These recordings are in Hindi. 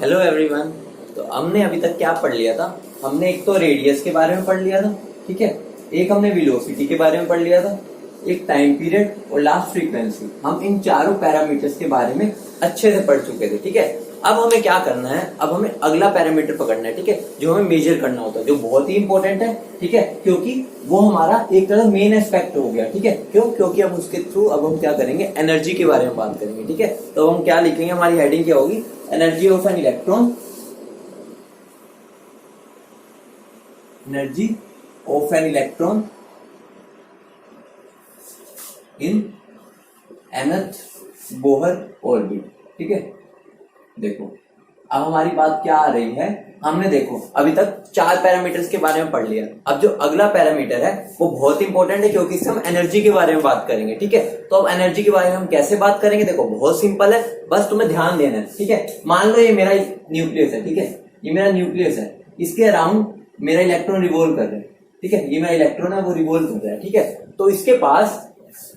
Hello everyone. तो हमने अभी तक क्या पढ़ लिया था? हमने एक तो रेडियस के बारे में पढ़ लिया था, ठीक है। एक हमने वेलोसिटी के बारे में पढ़ लिया था, एक टाइम पीरियड और लास्ट फ्रीक्वेंसी। हम इन चारों पैरामीटर्स के बारे में अच्छे से पढ़ चुके थे, ठीक है। अब हमें क्या करना है, अब हमें अगला पैरामीटर पकड़ना है, ठीक है, जो हमें मेजर करना होता है, जो बहुत ही इंपॉर्टेंट है, ठीक है, क्योंकि वो हमारा एक तरह मेन एस्पेक्ट हो गया, ठीक है। क्यों? क्योंकि अब उसके थ्रू अब हम क्या करेंगे, एनर्जी के बारे में बात करेंगे, ठीक है। तो हम क्या लिखेंगे, हमारी हेडिंग क्या होगी, energy of an electron, energy of an electron in nth Bohr orbit, ठीक है। देखो अब हमारी बात क्या आ रही है, हमने देखो अभी तक चार पैरामीटर्स के बारे में पढ़ लिया। अब जो अगला पैरामीटर है वो बहुत इंपॉर्टेंट है, क्योंकि इससे हम एनर्जी के बारे में बात करेंगे, ठीक है। तो अब एनर्जी के बारे में हम कैसे बात करेंगे, देखो बहुत सिंपल है, बस तुम्हें ध्यान देना है, ठीक है। मान लो ये मेरा न्यूक्लियस है, ठीक है, ये मेरा न्यूक्लियस है, इसके अराउंड मेरा इलेक्ट्रॉन रिवॉल्व कर रहा है, ठीक है। ये मेरा इलेक्ट्रॉन है, वो रिवॉल्व कर रहा है, ठीक है। तो इसके पास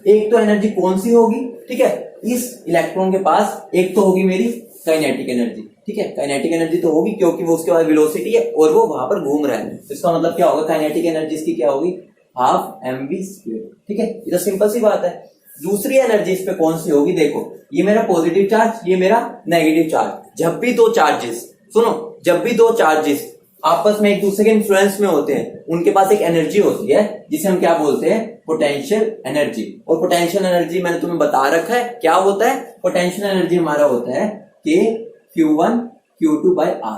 एक तो एनर्जी कौन सी होगी, ठीक है, इस इलेक्ट्रॉन के पास एक तो होगी मेरी काइनेटिक एनर्जी, ठीक है। काइनेटिक एनर्जी तो होगी क्योंकि वो उसके बाद वेलोसिटी है और वो वहां पर घूम रहा है, तो इसका मतलब क्या होगा, काइनेटिक एनर्जी इसकी क्या होगी, हाफ mv स्क्वायर, ठीक है। ये तो सिंपल सी बात है। दूसरी एनर्जी इस पे कौन सी होगी, देखो ये मेरा पॉजिटिव चार्ज, ये मेरा नेगेटिव चार्ज। जब भी दो चार्जेस, सुनो, जब भी दो चार्जेस आपस में एक दूसरे के इन्फ्लुएंस में होते हैं, उनके पास एक एनर्जी होती है जिसे हम क्या बोलते हैं, पोटेंशियल एनर्जी। और पोटेंशियल एनर्जी मैंने तुम्हें बता रखा है क्या होता है, पोटेंशियल एनर्जी हमारा होता है K Q1 Q2 by R।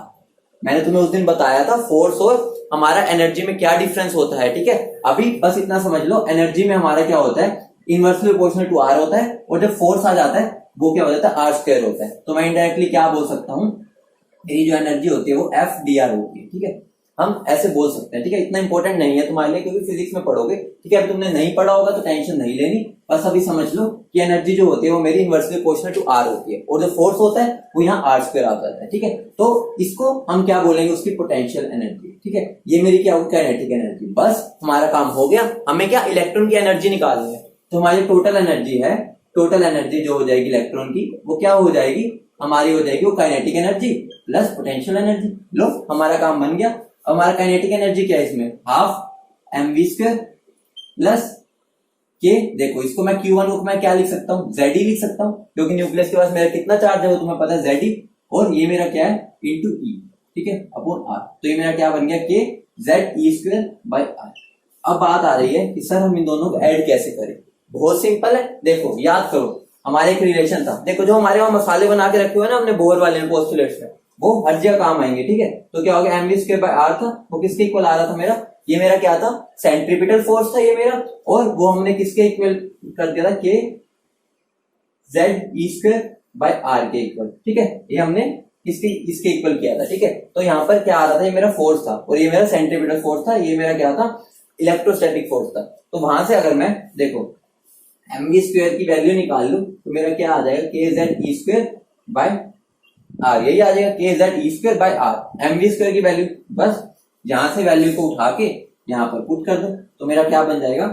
मैंने तुम्हें उस दिन बताया था फोर्स और हमारा एनर्जी में क्या डिफरेंस होता है, ठीक है। अभी बस इतना समझ लो, एनर्जी में हमारा क्या होता है, इनवर्सली प्रोपोर्शनल टू R होता है, और जब फोर्स आ जाता है वो क्या हो जाता है, R स्क्वायर होता है। तो मैं इनडायरेक्टली क्या बोल सकता हूँ, मेरी जो एनर्जी होती है वो FDR होती है, ठीक है, हम ऐसे बोल सकते हैं, ठीक है। इतना इंपॉर्टेंट नहीं है तुम्हारे लिए, क्योंकि फिजिक्स में पढ़ोगे, ठीक है। अब तुमने नहीं पढ़ा होगा तो टेंशन नहीं लेनी, बस अभी समझ लो कि एनर्जी जो होती है वो मेरी इनवर्सली प्रोपोर्शनल टू R होती है, और जो फोर्स होता है वो यहाँ R स्क्वायर आ जाता है, ठीक है। तो इसको हम क्या बोलेंगे, उसकी पोटेंशियल एनर्जी, ठीक है। ये मेरी क्या होगी, काइनेटिक एनर्जी। बस हमारा काम हो गया, हमें क्या इलेक्ट्रॉन की एनर्जी निकालनी है। तो हमारी टोटल एनर्जी है, टोटल एनर्जी जो हो जाएगी इलेक्ट्रॉन की, वो क्या हो जाएगी, हमारी हो जाएगी वो kinetic energy plus potential energy. लो हमारा काम बन गया। हमारा काइनेटिक एनर्जी क्या है इसमें, हाफ mv स्क्वायर प्लस के, देखो इसको मैं Q1 को मैं क्या लिख सकता हूँ, Zd लिख सकता हूँ, क्योंकि न्यूक्लियस के पास मेरा कितना चार्ज है वो तुम्हें पता है, Zd, और ये मेरा क्या है इंटू E, ठीक है, अपॉन R। तो ये मेरा क्या बन गया, K Ze square by R। अब बात आ रही है कि सर हम इन दोनों को ऐड कैसे करें। बहुत सिंपल है, देखो याद करो, हमारे एक रिलेशन था, देखो जो हमारे वहां मसाले बना के रखे हुए ना हमने बोर वाले पोस्टुलेट्स में, वो हर जगह काम आएंगे, ठीक है। तो क्या हो गया, mv स्क्वायर बाय R था, वो किसके इक्वल आ रहा था मेरा, ये मेरा क्या था, सेंट्रीपिटल फोर्स था ये मेरा, और वो हमने किसके इक्वल कर दिया था, K Ze square by R के इक्वल, ठीक है। ये हमने इसके इक्वल किया था, ठीक है। तो यहाँ पर क्या आ रहा था, ये मेरा फोर्स था, और ये मेरा सेंट्रीपिटल फोर्स था, ये मेरा क्या था, इलेक्ट्रोस्टैटिक फोर्स था। तो वहां से अगर मैं देखो mv स्क्वायर की वैल्यू निकाल लूं तो मेरा क्या आ जाएगा, K Ze square by R, यही आ जाएगा K Ze square by R। mv square की वैल्यू बस यहां से वैल्यू को उठा के यहाँ पर पुट कर दो, तो मेरा क्या बन जाएगा,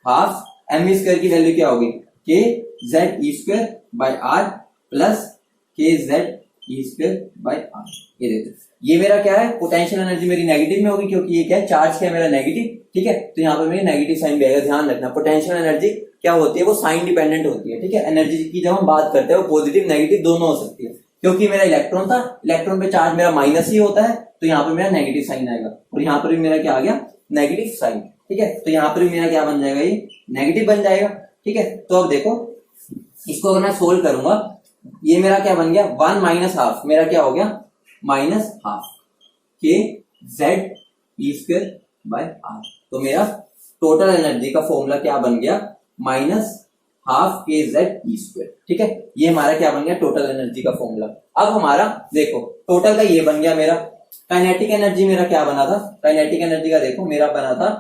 हाफ mv स्क्वायर की वैल्यू क्या होगी, K Ze square by R plus K Ze square by R। ये देखो ये मेरा क्या है, पोटेंशियल एनर्जी मेरी नेगेटिव में होगी, क्योंकि ये क्या है, चार्ज क्या है मेरा नेगेटिव, ठीक है। तो यहाँ पर मेरी नेगेटिव साइन भी आएगा, ध्यान रखना। पोटेंशियल एनर्जी क्या होती है, वो साइन डिपेंडेंट होती है, ठीक है। एनर्जी की जब हम बात करते हैं वो पॉजिटिव नेगेटिव दोनों हो सकती है, क्योंकि मेरा इलेक्ट्रॉन था, इलेक्ट्रॉन पे चार्ज मेरा माइनस ही होता है, तो यहाँ पे मेरा नेगेटिव साइन आएगा, और यहाँ पर भी मेरा क्या आ गया, नेगेटिव साइन, ठीक है। तो यहाँ पर भी मेरा क्या बन जाएगा, ये नेगेटिव बन जाएगा, ठीक है। तो अब देखो इसको अगर मैं सोल्व करूंगा, ये मेरा क्या बन गया, 1 माइनस हाफ, मेरा क्या हो गया, minus half K Ze square by R। तो मेरा टोटल एनर्जी का फॉर्मूला क्या बन गया, minus half K Ze square, ठीक है। ये हमारा क्या बन गया, टोटल एनर्जी का फॉर्मूला। अब हमारा देखो टोटल का ये बन गया मेरा, काइनेटिक एनर्जी मेरा क्या बना था, काइनेटिक एनर्जी का देखो मेरा बना था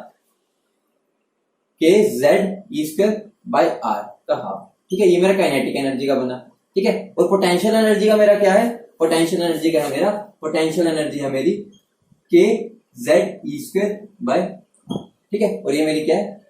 K Ze square by R का हाफ, ठीक है। ये मेरा काइनेटिक एनर्जी का बना, ठीक है। और पोटेंशियल एनर्जी का मेरा क्या है, पोटेंशियल एनर्जी का है मेरा, पोटेंशियल एनर्जी है मेरी K Ze square by R, ठीक है। और ये मेरी क्या है,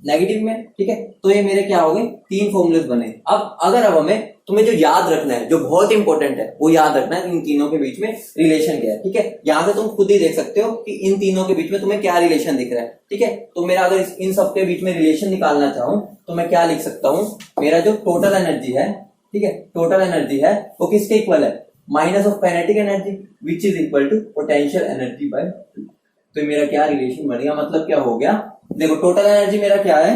नेगेटिव में, ठीक है। तो ये मेरे क्या हो गए, तीन फॉर्मूलेस बने। अब हमें तुम्हें जो याद रखना है, जो बहुत इंपॉर्टेंट है, वो याद रखना है इन तीनों के बीच में रिलेशन क्या है। ठीक है, यहाँ से तुम खुद ही देख सकते हो कि इन तीनों के बीच में तुम्हें क्या रिलेशन दिख रहा है। ठीक है, तो मेरा अगर इन सब के बीच में रिलेशन निकालना चाहूं तो मैं क्या लिख सकता हूं, मेरा जो टोटल एनर्जी है, ठीक है, टोटल एनर्जी है वो किसके इक्वल है, minus of kinetic energy which is equal to potential energy by 2। तो मेरा क्या रिलेशन बन गया, मतलब क्या हो गया, देखो टोटल एनर्जी मेरा क्या है,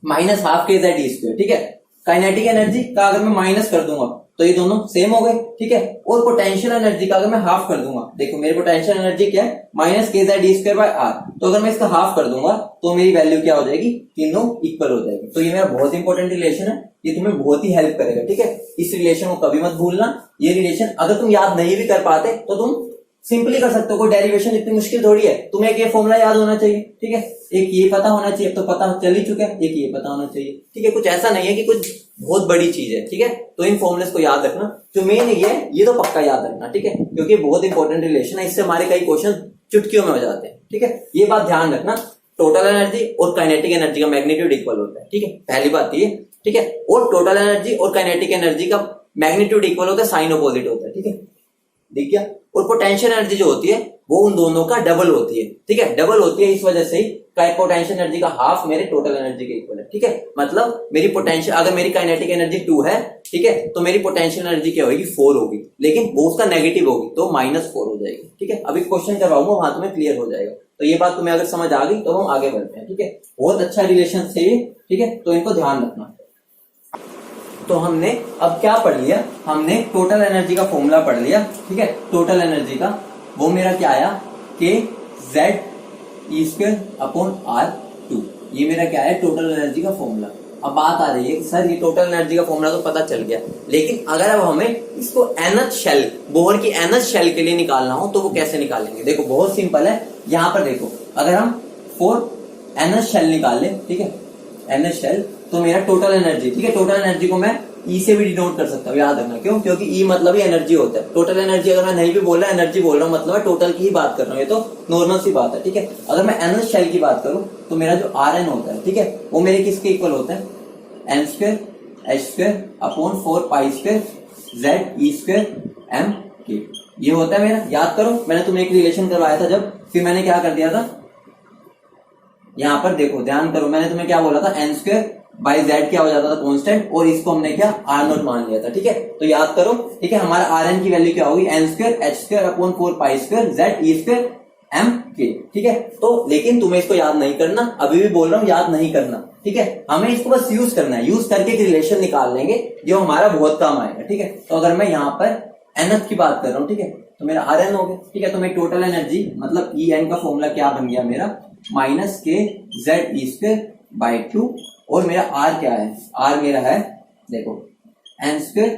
माइनस हाफ के जेड ई स्क्वायर। ठीक है, काइनेटिक एनर्जी का अगर मैं माइनस कर दूंगा तो ये दोनों सेम हो गए। ठीक है, और पोटेंशियल एनर्जी का अगर मैं हाफ कर दूंगा, देखो मेरी पोटेंशियल एनर्जी क्या है, minus K Z E square by R, तो अगर मैं इसका हाफ कर दूंगा तो मेरी वैल्यू क्या हो जाएगी, तीनों इक्वल हो जाएगी। तो ये मेरा बहुत इंपॉर्टेंट रिलेशन है, ये तुम्हें बहुत ही हेल्प करेगा। ठीक है, इस रिलेशन को कभी मत भूलना। ये रिलेशन अगर तुम याद नहीं भी कर पाते तो तुम सिंपली कर सकते हो, कोई डेरिवेशन इतनी मुश्किल थोड़ी है। तुम्हें एक ये फॉर्मूला याद होना चाहिए, ठीक है, एक ये पता होना चाहिए, तो पता चल ही चुका है, एक ये पता होना चाहिए। ठीक है, कुछ ऐसा नहीं है कि कुछ बहुत बड़ी चीज है। ठीक है, तो इन फॉर्मुलेस को याद रखना, जो मेन ये तो पक्का याद रखना। ठीक है, क्योंकि बहुत इंपॉर्टेंट रिलेशन है, इससे हमारे कई क्वेश्चन चुटकियों में हो जाते हैं। ठीक है, ये बात ध्यान रखना, टोटल एनर्जी और काइनेटिक एनर्जी का मैग्नीट्यूड इक्वल होता है। ठीक है, पहली बात ये। ठीक है, और टोटल एनर्जी और काइनेटिक एनर्जी का मैग्नीट्यूड इक्वल होता है, साइन अपोजिट होता है। ठीक है, दिख गया। और पोटेंशियल एनर्जी जो होती है वो उन दोनों का डबल होती है। ठीक है, डबल होती है, इस वजह से ही पोटेंशियल एनर्जी का हाफ मेरे टोटल एनर्जी के इक्वल है। ठीक है, मतलब मेरी पोटेंशियल, अगर मेरी काइनेटिक एनर्जी 2 है, ठीक है, तो मेरी पोटेंशियल एनर्जी क्या होगी, 4 होगी, लेकिन वो उसका नेगेटिव होगी तो -4 हो जाएगी। ठीक है, अभी क्वेश्चन करवाऊंगा, वहां तुम्हें क्लियर हो जाएगा। तो ये बात तुम्हें अगर समझ आ गई तो हम आगे बढ़ते हैं। ठीक है, बहुत अच्छा रिलेशन से। ठीक है, तो इनको ध्यान रखना। तो हमने अब क्या पढ़ लिया, हमने टोटल एनर्जी का फॉर्मूला पढ़ लिया। ठीक है, टोटल एनर्जी का वो मेरा क्या आया, के Z E square upon R2। ये मेरा क्या है, टोटल एनर्जी का फॉर्मूला। अब बात आ रही है कि सर ये टोटल एनर्जी का फॉर्मूला तो पता चल गया, लेकिन अगर अब हमें इसको nth शेल, बोहर की nth शेल के लिए निकालना हो तो वो कैसे निकालेंगे। देखो बहुत सिंपल है, यहाँ पर देखो, अगर हम 4 nth शेल निकाल ले, ठीक है, nth शेल, तो मेरा टोटल एनर्जी, ठीक है, टोटल एनर्जी को मैं ई से भी डिनोट कर सकता हूँ, याद रखना। क्यों, क्योंकि ई मतलब ही एनर्जी होता है। टोटल एनर्जी अगर मैं नहीं भी बोल रहा एनर्जी बोल रहा हूँ, मतलब मैं टोटल की ही बात कर रहा हूँ, ये तो नॉर्मल सी बात है। ठीक है, अगर मैं nth शेल की बात करूँ तो मेरा जो Rn होता है, ठीक है, वो मेरे किसके इक्वल होता है, n square h square upon 4 pi square z E square m के, ये होता है मेरा। याद करो, मैंने तुम्हें एक रिलेशन करवाया था जब, फिर मैंने क्या कर दिया था, यहाँ पर देखो ध्यान करो, मैंने तुम्हें क्या बोला था, n स्क्वायर बाई जेड क्या हो जाता था, कांस्टेंट, और इसको हमने क्या R0 मान लिया था। ठीक है, तो याद करो, ठीक है, हमारा Rn की वैल्यू क्या होगी, n square h square upon 4 pi square z E square m के। ठीक है, तो लेकिन तुम्हें इसको याद नहीं करना, अभी भी बोल रहा हूँ याद नहीं करना। ठीक है, हमें इसको बस यूज करना है, यूज करके एक रिलेशन निकाल लेंगे जो हमारा बहुत काम आएगा। ठीक है, तो अगर मैं यहाँ पर nth की बात कर रहा हूँ, ठीक है, तो मेरा Rn हो गया। ठीक है, तो मेरी टोटल एनर्जी मतलब En का फॉर्मूला क्या बन गया मेरा, minus K Z E square by 2, और मेरा R क्या है, R मेरा है देखो n square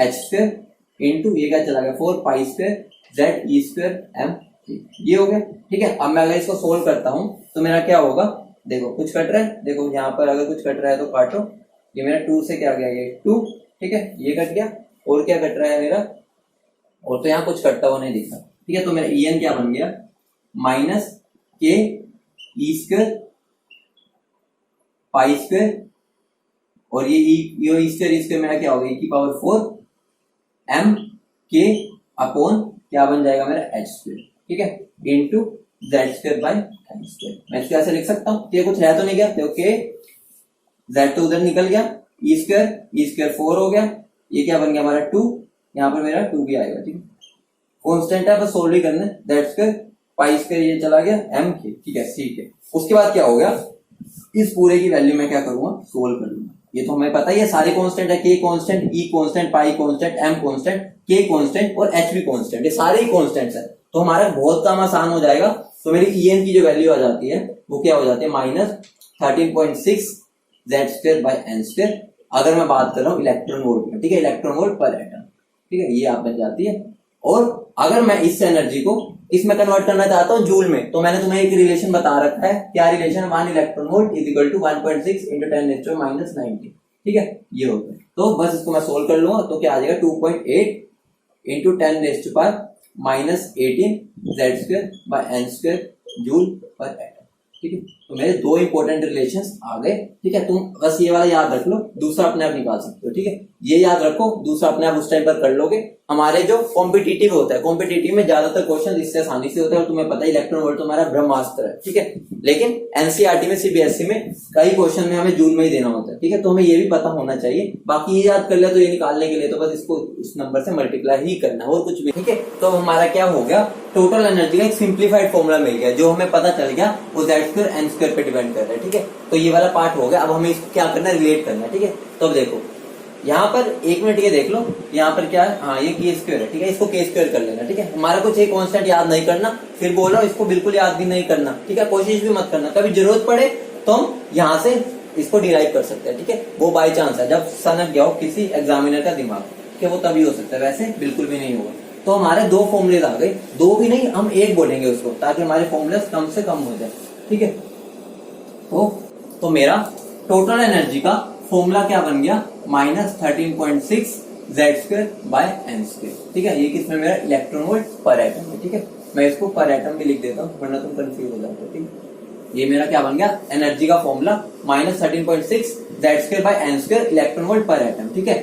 h square into ये क्या चला गया 4 pi square Z E square m, ये हो गया। ठीक है, अब मैं अगर इसको सोल्व करता हूं तो मेरा क्या होगा, देखो कुछ कट रहा है, देखो यहाँ पर अगर कुछ कट रहा है तो काटो, ये मेरा 2 से क्या गया, ये 2, ठीक है, ये कट गया, और क्या कट रहा है मेरा, और तो यहाँ कुछ कटता हुआ नहीं दिखा। ठीक है, तो मेरा En क्या बन गया, माइनस के ई स्क्वायर पाई स्क्वायर, और ये ई स्क्वायर मेरा क्या होगा, e की पावर 4 m के अपॉन क्या बन जाएगा मेरा h स्क्वायर। ठीक है, into z square bye m square. मैं इसको ऐसे लिख सकता हूँ, ये कुछ रह तो नहीं गया, क्योंकि z तो उधर निकल गया, ई स्क्वायर 4 हो गया, ये क्या बन गया हमारा 2, यहाँ पर मेरा 2 भी आएगा। ठीक है, कॉन्स्टेंट है, बस सोल्व ही करना है, z स्क्वायर पाई स्क्वायर ये चला गया m के। ठीक है, ठीक है, उसके बाद क्या हो गया, इस पूरे की वैल्यू मैं क्या करूंगा, सोल्व कर लूंगा। ये तो हमें पता ही है, सारे कांस्टेंट है, k कांस्टेंट, e कांस्टेंट, पाई constant, m constant, k constant और h भी कांस्टेंट, ये सारे ही कांस्टेंट्स है, तो हमारा बहुत काम आसान हो जाएगा। तो मेरी En की जो वैल्यू आ जाती है वो क्या हो जाती है, -13.6 z square by n square, अगर मैं बात कर रहा हूँ इलेक्ट्रॉन वोल्ट में। ठीक है, इलेक्ट्रॉन वोल्ट पर एटम। ठीक है, ये आप बन जाती है। और अगर मैं इस एनर्जी को इसमें कन्वर्ट करना चाहता हूँ जूल में, तो मैंने तुम्हें एक रिलेशन बता रखा है, क्या relation, 1 electron volt is equal to 1.6 into 10⁻⁻90। ठीक है, ये हो गया। तो बस इसको मैं सोल्व कर लूंगा तो क्या आ जाएगा, 2.8 into 10⁻⁻18 z square by n square joule पर एटम। ठीक है। तो मेरे दो इंपॉर्टेंट रिलेशंस आ गए, ठीक है। तुम बस ये वाला याद रख लो, दूसरा अपने आप निकाल सकते हो, ठीक है। ये याद रखो, दूसरा अपने आप उस टाइम पर कर लोगे। हमारे जो कॉम्पिटिटिव होता है, कॉम्पिटिटिव में ज्यादातर क्वेश्चन इससे आसानी से होते हैं, और तुम्हें पता है इलेक्ट्रॉन वोल्ट तो हमारा ब्रह्मास्त्र है, ठीक है। लेकिन एनसीईआरटी में, सीबीएसई में कई क्वेश्चन में हमें जूल में ही देना होता है, ठीक है। तो हमें ये भी पता होना चाहिए। बाकी ये याद कर लिया तो ये निकालने के लिए तो बस इसको इस नंबर से मल्टीप्लाई ही करना है, और कुछ भी, ठीक है। तो हमारा क्या हो गया, टोटल एनर्जी का एक सिंप्लीफाइड फॉर्मूला मिल गया, जो हमें पता चल गया वो Z² N² पे डिपेंड कर रहा है, ठीक है। तो ये वाला पार्ट हो गया। अब हमें इसको क्या करना है, रिलेट करना है, ठीक है। तो अब देखो यहाँ पर एक मिनट ये देख लो, यहाँ पर क्या है, हाँ ये k² है, ठीक है। इसको k² कर लेना, ठीक है। हमारा कुछ एक कांस्टेंट याद नहीं करना, फिर बोल रहा हूँ इसको बिल्कुल याद भी नहीं करना, ठीक है। कोशिश भी मत करना, कभी जरूरत पड़े तो हम यहाँ से इसको डिराइव कर सकते हैं, ठीक है। वो बाई चांस है, जब सनक गया हो किसी एग्जामिनर का दिमाग, ठीक है, वो तभी हो सकता है, वैसे बिल्कुल भी नहीं होगा। तो हमारे दो फॉर्मूलेज आ गए, दो भी नहीं, हम एक बोलेंगे उसको, ताकि हमारे फॉर्मूलेज कम से कम हो जाए, ठीक है। तो मेरा टोटल एनर्जी का फॉर्मूला क्या बन गया, -13.6 Z² by N², ठीक है। ये किसमें मेरा इलेक्ट्रॉन वोल्ट पर एटम है, ठीक है। मैं इसको पर एटम भी लिख देता हूँ, वरना तुम कंफ्यूज हो जाते हो, ठीक है। ये मेरा क्या बन गया, एनर्जी का formula -13.6 Z² by N² electron volt पर एटम, ठीक है।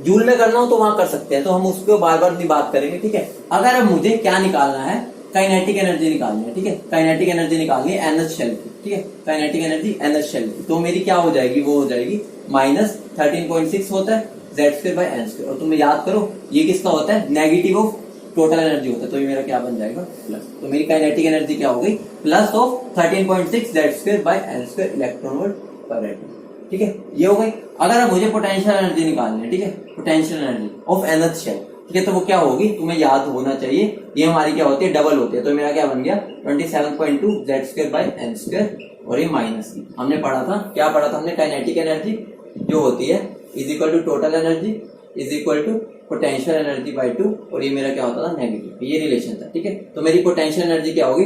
जूल में करना हो तो वहां कर सकते हैं, तो हम उसको बार बार नहीं बात करेंगे, ठीक है। अगर अब मुझे क्या निकालना है, काइनेटिक एनर्जी निकालनी है, ठीक है। काइनेटिक एनर्जी निकालनी है NH शेल की, ठीक है। काइनेटिक एनर्जी NH शेल की, तो मेरी क्या हो जाएगी, वो हो जाएगी -13.6 होता है Z² by N², और तुम्हें याद करो ये किसका होता है, नेगेटिव ऑफ टोटल एनर्जी होता है। तो ये मेरा क्या बन जाएगा, प्लस। तो मेरी काइनेटिक एनर्जी क्या हो गई, plus of 13.6 Z² by N² electron volt पर एटम, ठीक है। ये हो गई। अगर अब मुझे पोटेंशियल एनर्जी निकालनी है, ठीक है, potential energy of NH shell, ठीक है, तो वो क्या होगी, तुम्हें याद होना चाहिए, ये हमारी क्या होती है, डबल होती है। तो मेरा क्या बन गया 27.2 Z² by N², और ये माइनस की हमने पढ़ा था, क्या पढ़ा था हमने, काइनेटिक एनर्जी जो होती है is equal to total energy is equal to potential energy by 2, और ये मेरा क्या होता था, नेगेटिव। ये रिलेशन था, ठीक है। तो मेरी पोटेंशियल एनर्जी क्या होगी,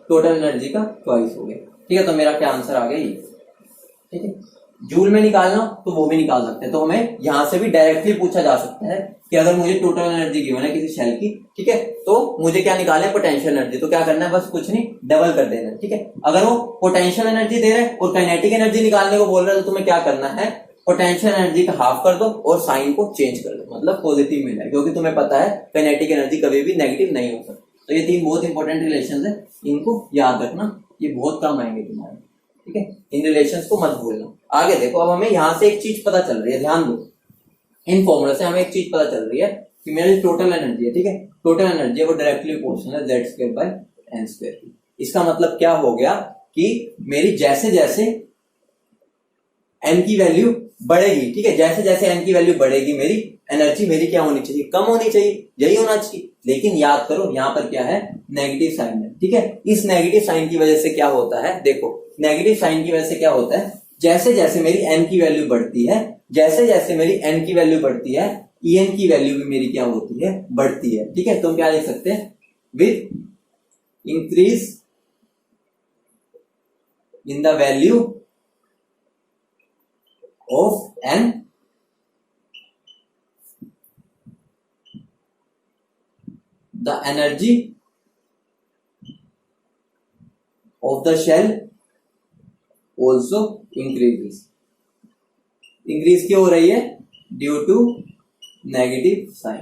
टोटल एनर्जी का ट्वाइस हो गया, ठीक है। तो मेरा क्या आंसर आ गया ये, ठीक है। जूल में निकालना तो वो भी निकाल सकते हैं, तो हमें यहाँ से भी डायरेक्टली पूछा जा सकता है कि अगर मुझे टोटल एनर्जी गिवन है किसी शेल की, ठीक है, तो मुझे क्या निकालना है, पोटेंशियल एनर्जी। तो क्या करना है, बस कुछ नहीं, डबल कर देना है, ठीक है। अगर वो पोटेंशियल एनर्जी दे रहे हैं और काइनेटिक एनर्जी निकालने को बोल रहे हैं, तो तुम्हें क्या करना है, पोटेंशियल एनर्जी का हाफ कर दो और साइन को चेंज कर दो, मतलब पॉजिटिव में है, क्योंकि तुम्हें पता है काइनेटिक एनर्जी कभी भी नेगेटिव नहीं हो सकती। तो ये तीन बहुत इंपॉर्टेंट रिलेशन है, इनको याद रखना, ये बहुत काम आएंगे तुम्हारे, ठीक है। इन रिलेशंस को मत भूलना। आगे देखो, अब हमें यहाँ से एक चीज पता चल रही है, ध्यान दो, इन फॉर्मूला से हमें एक चीज पता चल रही है कि मेरी टोटल एनर्जी है, ठीक है, टोटल एनर्जी है वो डायरेक्टली प्रोपोर्शनल है Z² by N²। इसका मतलब क्या हो गया कि मेरी जैसे जैसे n की वैल्यू बढ़ेगी, ठीक है, जैसे जैसे n की वैल्यू बढ़ेगी मेरी एनर्जी मेरी क्या होनी चाहिए, कम होनी चाहिए, यही होना चाहिए। लेकिन याद करो यहाँ पर क्या है, नेगेटिव साइन है, ठीक है। इस नेगेटिव साइन की वजह से क्या होता है, देखो नेगेटिव साइन की वजह से क्या होता है, जैसे जैसे मेरी n की वैल्यू बढ़ती है, जैसे जैसे मेरी n की वैल्यू बढ़ती है, En की वैल्यू भी मेरी क्या होती है, बढ़ती है, ठीक है। तो हम क्या लिख सकते हैं, with increase in the value of n, the energy of the shell also increases। Increase क्यों हो रही है, ड्यू टू नेगेटिव साइन,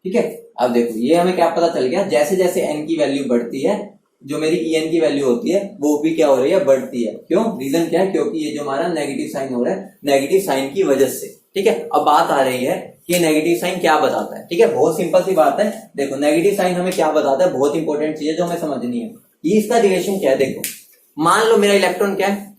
ठीक है। अब देखो ये हमें क्या पता चल गया, जैसे जैसे n की वैल्यू बढ़ती है, जो मेरी En की वैल्यू होती है वो भी क्या हो रही है, बढ़ती है। क्यों, रीजन क्या है, क्योंकि ये जो हमारा नेगेटिव साइन हो रहा है, नेगेटिव साइन की वजह से, ठीक है। अब बात आ रही है कि नेगेटिव साइन क्या बताता है, ठीक है, बहुत सिंपल सी बात है। देखो नेगेटिव साइन हमें क्या बताता है, बहुत इंपॉर्टेंट चीज है जो हमें समझनी है। ये इसका रिलेशन क्या है, देखो मान लो मेरा इलेक्ट्रॉन क्या है,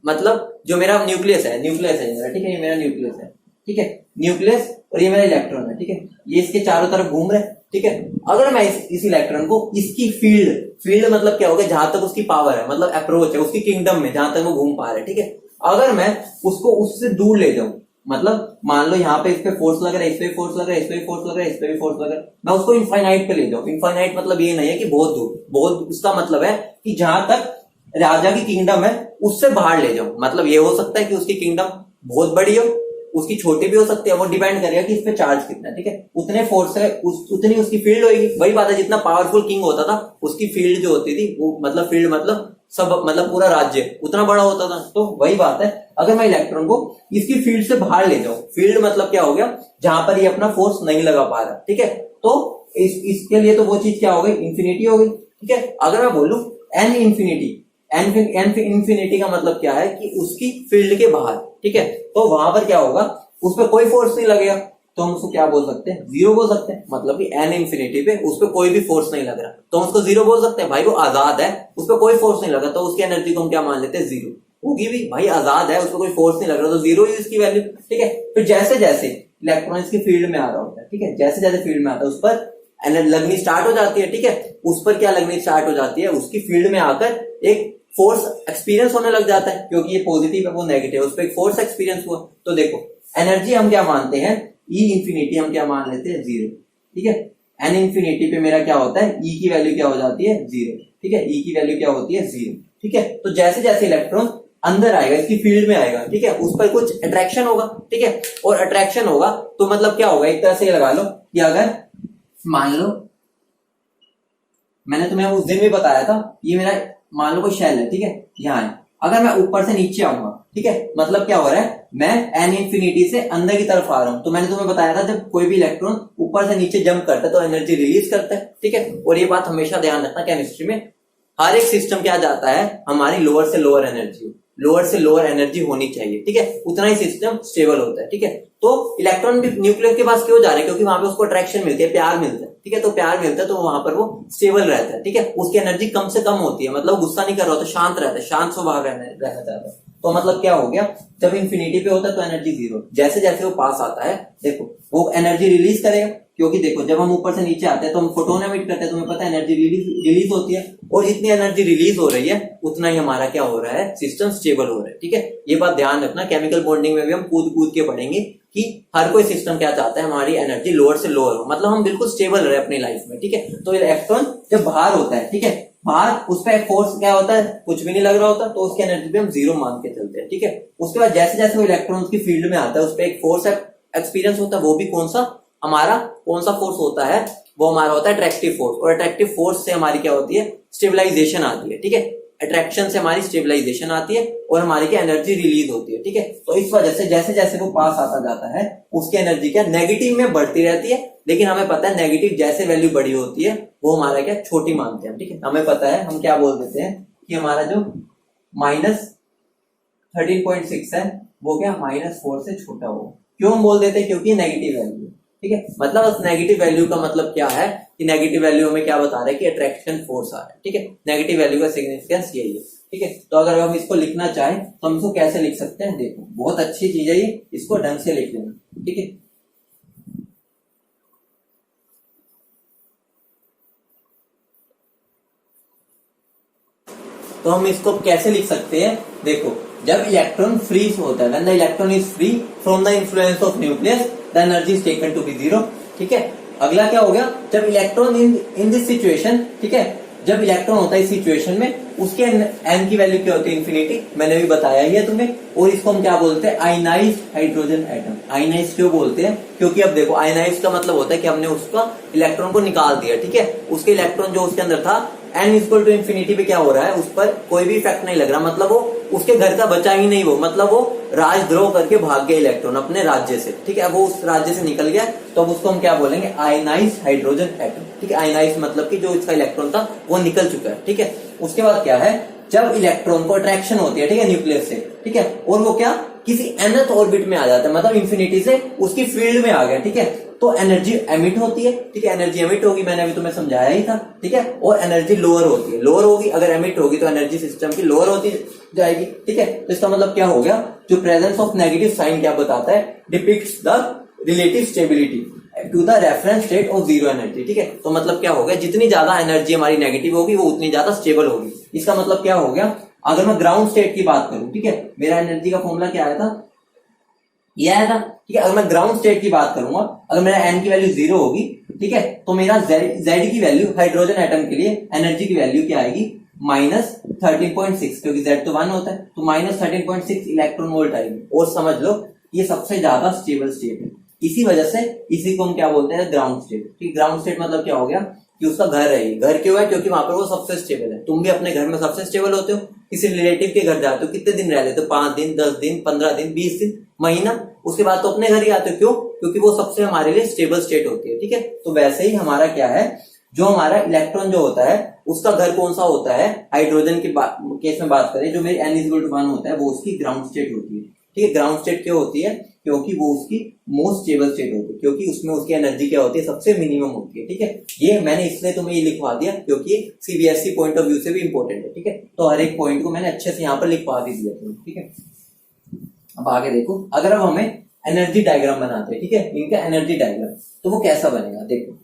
मतलब जो मेरा न्यूक्लियस है मेरा, ठीक है, ये मेरा न्यूक्लियस है, ठीक है, न्यूक्लियस, और ये मेरा इलेक्ट्रॉन है, ठीक है, ये इसके चारों तरफ घूम रहे, ठीक है। अगर मैं इस इलेक्ट्रॉन को इसकी फील्ड मतलब क्या होगा, जहां तक उसकी पावर है, मतलब अप्रोच है उसकी किंगडम में, जहां तक वो घूम पा रहे, ठीक है, अगर मैं उसको उससे दूर ले जाऊं, मतलब मान लो यहाँ पे इस पे फोर्स लग रहा है, इस पे फोर्स लग रहा है, इस पे भी फोर्स लग रहा है, इस पे भी फोर्स लग रहा है, मैं उसको इनफाइनाइट पे ले जाऊं। इनफाइनाइट मतलब ये नहीं है कि बहुत दूर, बहुत, उसका मतलब है कि जहां तक राजा की किंगडम है उससे बाहर ले जाऊं। मतलब ये हो सकता है कि उसकी किंगडम बहुत बड़ी हो, उसकी छोटी भी हो सकती है, वो डिपेंड करेगा कि इस पे चार्ज कितना है, ठीक है। उतने फोर्स है उतनी उसकी फील्ड होगी। वही बात है, जितना पावरफुल किंग होता था उसकी फील्ड जो होती थी वो, मतलब फील्ड मतलब सब मतलब पूरा राज्य उतना बड़ा होता था। तो वही बात है, अगर मैं इलेक्ट्रॉन को इसकी फील्ड से बाहर ले जाऊं, फील्ड मतलब क्या हो गया, जहां पर ये अपना फोर्स नहीं लगा पा रहा, ठीक है, तो इसके लिए तो वो चीज क्या हो गई, इंफिनिटी हो गई, ठीक है। अगर मैं बोलूं एन इंफिनिटी, एन इंफिनिटी का मतलब क्या है कि उसकी फील्ड के बाहर, ठीक है, तो वहां पर क्या होगा, उस पर कोई फोर्स नहीं लगेगा, तो हम उसको क्या बोल सकते हैं, जीरो बोल सकते हैं। मतलब कि एन इंफिनिटी पे उस पर कोई भी फोर्स नहीं लग रहा, तो हम उसको जीरो बोल सकते हैं। भाई वो आजाद है, उस पर कोई फोर्स नहीं लगा, तो उसकी एनर्जी को हम क्या मान लेते हैं, जीरो होगी भी। भाई आजाद है, उस पर कोई फोर्स नहीं लग रहा, तो जीरो ही उसकी वैल्यू, ठीक है। फिर जैसे जैसे इलेक्ट्रॉन इसकी फील्ड में आ रहा होता है, ठीक है, जैसे जैसे फील्ड में आता है उस पर एनर्जी लगनी स्टार्ट हो जाती है, ठीक है। उस पर क्या लगनी स्टार्ट हो जाती है, उसकी फील्ड में आकर एक फोर्स एक्सपीरियंस होने लग जाता है, क्योंकि ये पॉजिटिव है वो नेगेटिव है, उस पर एक फोर्स एक्सपीरियंस हुआ। तो देखो एनर्जी हम क्या मानते हैं, ई इंफिनिटी हम क्या मान लेते हैं, जीरो, ठीक है। एन इंफिनिटी पे मेरा क्या होता है, ई की वैल्यू क्या हो जाती है, जीरो, ठीक है, ई की वैल्यू क्या होती है, जीरो, ठीक है। तो जैसे जैसे इलेक्ट्रॉन अंदर आएगा, इसकी फील्ड में आएगा, ठीक है, उस पर कुछ अट्रैक्शन होगा, ठीक है, और अट्रैक्शन होगा तो मतलब क्या होगा, एक तरह से लगा लो कि अगर मान लो मैंने तुम्हें उस दिन भी बताया था, ये मेरा मान लो कोई शेल है, ठीक है, यहाँ है, अगर मैं ऊपर से नीचे आऊंगा, ठीक है, मतलब क्या हो रहा है, मैं एन इंफिनिटी से अंदर की तरफ आ रहा हूं। तो मैंने तुम्हें बताया था जब कोई भी इलेक्ट्रॉन ऊपर से नीचे जंप करता है तो एनर्जी रिलीज करता है, ठीक है। और ये बात हमेशा ध्यान रखना, केमिस्ट्री में हर एक सिस्टम क्या जाता है, हमारी लोअर से लोअर एनर्जी, लोअर से लोअर एनर्जी होनी चाहिए, ठीक है, उतना ही सिस्टम स्टेबल होता है, ठीक है। तो इलेक्ट्रॉन भी न्यूक्लियस के पास क्यों जा रहे हैं, क्योंकि वहां पे उसको अट्रैक्शन मिलती है, प्यार मिलता है, ठीक है, तो प्यार मिलता है तो वहां पर वो स्टेबल रहता है, ठीक है, उसकी एनर्जी कम से कम होती है, मतलब गुस्सा नहीं कर रहा होता, शांत रहता है, शांत स्वभाव रहना चाहता है। तो मतलब क्या हो गया, जब इंफिनिटी पे होता है तो एनर्जी जीरो, जैसे जैसे वो पास आता है देखो वो एनर्जी रिलीज करेगा, क्योंकि देखो जब हम ऊपर से नीचे आते हैं तो हम फोटोन एमिट करते हैं, तुम्हें पता है एनर्जी रिलीज होती है, और जितनी एनर्जी रिलीज हो रही है उतना ही हमारा क्या हो रहा है, सिस्टम स्टेबल हो रहा है, ठीक है। ये बात ध्यान रखना, केमिकल बॉन्डिंग में भी हम कूद कूद के पढ़ेंगे कि हर कोई सिस्टम क्या चाहता है, हमारी एनर्जी लोअर से लोअर हो, मतलब हम बिल्कुल स्टेबल रहे अपनी लाइफ में, ठीक है। तो इलेक्ट्रॉन जब बाहर होता है, ठीक है, बाहर उस पर फोर्स क्या होता है, कुछ भी नहीं लग रहा होता, तो उसकी एनर्जी पे हम जीरो मान के चलते हैं, ठीक है। उसके बाद जैसे जैसे वो इलेक्ट्रॉन की फील्ड में आता है उस पर एक फोर्स एक्सपीरियंस होता है, वो भी कौन सा, हमारा कौन सा फोर्स होता है, वो हमारा होता है अट्रैक्टिव फोर्स, और अट्रैक्टिव फोर्स से हमारी क्या होती है, स्टेबलाइजेशन आती है, ठीक है। अट्रैक्शन से हमारी स्टेबलाइजेशन आती है और हमारी क्या एनर्जी रिलीज होती है, ठीक है। तो इस वजह से जैसे जैसे वो पास आता जाता है उसकी एनर्जी क्या नेगेटिव में बढ़ती रहती है, लेकिन हमें पता है नेगेटिव जैसे वैल्यू बड़ी होती है वो हमारा क्या छोटी मानते हैं, ठीक है। हमें पता है, हम क्या बोल देते हैं कि हमारा जो -13.6 है वो क्या -4 से छोटा हो, क्यों हम बोल देते हैं, क्योंकि नेगेटिव वैल्यू, ठीक है। मतलब नेगेटिव वैल्यू का मतलब क्या है कि नेगेटिव वैल्यू हमें क्या बता रहा है कि अट्रैक्शन फोर्स आ रहा है, ठीक है। नेगेटिव वैल्यू का सिग्निफिकेंस यही है, ठीक है। तो अगर हम इसको लिखना चाहें तो हम इसको कैसे लिख सकते हैं, देखो बहुत अच्छी चीज है ये, इसको ढंग से लिख लेना, ठीक है। तो हम इसको कैसे लिख सकते हैं, देखो जब इलेक्ट्रॉन फ्री होता है, when the electron is free from the influence of nucleus the energy is taken to be zero, ठीक है। अगला क्या हो गया, जब इलेक्ट्रॉन इन दिस सिचुएशन, ठीक है, जब इलेक्ट्रॉन होता है इस सिचुएशन में उसके एन की वैल्यू क्या होती है, इंफिनिटी, मैंने भी बताया ही है तुम्हें। और इसको हम क्या बोलते हैं, आयनाइज्ड हाइड्रोजन एटम। आयनाइज्ड क्यों बोलते हैं, क्योंकि अब देखो आयनाइज्ड का मतलब होता है कि हमने उसका इलेक्ट्रॉन को निकाल दिया, ठीक है। उसके इलेक्ट्रॉन जो उसके अंदर था एन इक्वल टू इंफिनिटी पे क्या हो रहा है, उस पर कोई भी इफेक्ट नहीं लग रहा, मतलब वो उसके घर का बचा ही नहीं, वो मतलब वो राजद्रोह करके भाग गया इलेक्ट्रॉन अपने राज्य से, ठीक है, वो उस राज्य से निकल गया, तो अब उसको हम क्या बोलेंगे, आयनाइज्ड हाइड्रोजन एटम, ठीक है। आयनाइज्ड मतलब कि जो इसका इलेक्ट्रॉन था वो निकल चुका है, ठीक है। उसके बाद क्या है, जब इलेक्ट्रॉन को अट्रैक्शन होती है, ठीक है, न्यूक्लियस से, ठीक है, और वो क्या किसी nth ऑर्बिट में आ जाता है, मतलब इंफिनिटी से उसकी फील्ड में आ गया, ठीक है, तो एनर्जी एमिट होती है, ठीक है, एनर्जी एमिट होगी, मैंने अभी तुम्हें समझाया ही था, ठीक है। और एनर्जी लोअर होती है, लोअर होगी, अगर एमिट होगी तो एनर्जी सिस्टम की लोअर होती जाएगी, ठीक है। तो इसका मतलब क्या हो गया, जो प्रेजेंस ऑफ नेगेटिव साइन क्या बताता है, depicts the relative stability to the reference state of zero energy, ठीक है। तो मतलब क्या हो गया, जितनी ज्यादा एनर्जी हमारी नेगेटिव होगी वो उतनी ज्यादा स्टेबल होगी। इसका मतलब क्या हो गया, अगर मैं ग्राउंड स्टेट की बात करूं, ठीक है, मेरा एनर्जी का फॉर्मूला क्या आया था, ये आया था, ठीक है। अगर मैं ग्राउंड स्टेट की बात करूंगा, अगर मेरा एन की वैल्यू जीरो होगी, ठीक है, तो मेरा जेड की वैल्यू हाइड्रोजन एटम के लिए एनर्जी की वैल्यू क्या आएगी, -13.6, क्योंकि जेड तो 1 होता है, तो -13.6 इलेक्ट्रॉन वोल्ट आएगी। और समझ लो ये सबसे ज्यादा स्टेबल स्टेट है, इसी वजह से इसी को हम क्या बोलते हैं, ग्राउंड स्टेट, ठीक। ग्राउंड स्टेट मतलब क्या हो गया, कि उसका घर है। घर क्यों है? क्योंकि वहां पर वो सबसे स्टेबल है। तुम भी अपने घर में सबसे स्टेबल होते हो। किसी रिलेटिव के घर जाते हो, कितने दिन रह लेते हो? 5 दिन, 10 दिन, 15 दिन, 20 दिन, महीना, उसके बाद तो अपने घर ही आते हो। क्यों? क्योंकि वो सबसे हमारे लिए स्टेबल स्टेट होती है। ठीक है, तो वैसे ही हमारा क्या है, जो हमारा इलेक्ट्रॉन जो होता है उसका घर कौन सा होता है? हाइड्रोजन के केस में बात करें, जो मेरी n=1 होता है, वो उसकी ग्राउंड स्टेट होती है। ठीक है, ग्राउंड स्टेट क्यों होती है? क्योंकि वो उसकी मोस्ट स्टेबल स्टेट होती है, क्योंकि उसमें उसकी एनर्जी क्या होती है? सबसे मिनिमम होती है। ठीक है, ये मैंने इसलिए तुम्हें ये लिखवा दिया क्योंकि सीबीएसई पॉइंट ऑफ व्यू से भी इंपॉर्टेंट है। ठीक है, तो हर एक पॉइंट को मैंने अच्छे से यहाँ पर लिखवा भी दिया तुम्हें। ठीक है, अब आगे देखो, अगर अब हमें एनर्जी डायग्राम बनाते हैं, ठीक है, इनका एनर्जी डायग्राम, तो वो कैसा बनेगा? देखो,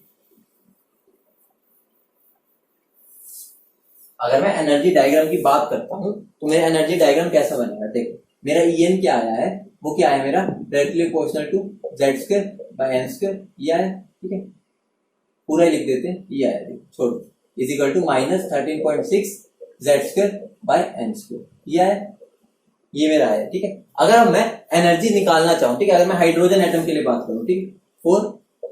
अगर मैं एनर्जी डायग्राम की बात करता हूं तो मेरा एनर्जी डायग्राम कैसा बनेगा? देखो, मेरा En क्या आया है, वो क्या है मेरा? Directly proportional to z² bye n², ये आया। ठीक है, पूरा ही लिख देते हैं, ये आया, छोड़ो, is equal to -13.6 z² bye n², ये आया, ये मेरा आया। ठीक है, अगर मैं एनर्जी निकालना चाहूं, ठीक है, अगर मैं हाइड्रोजन एटम के लिए बात करूं, ठीक है, फॉर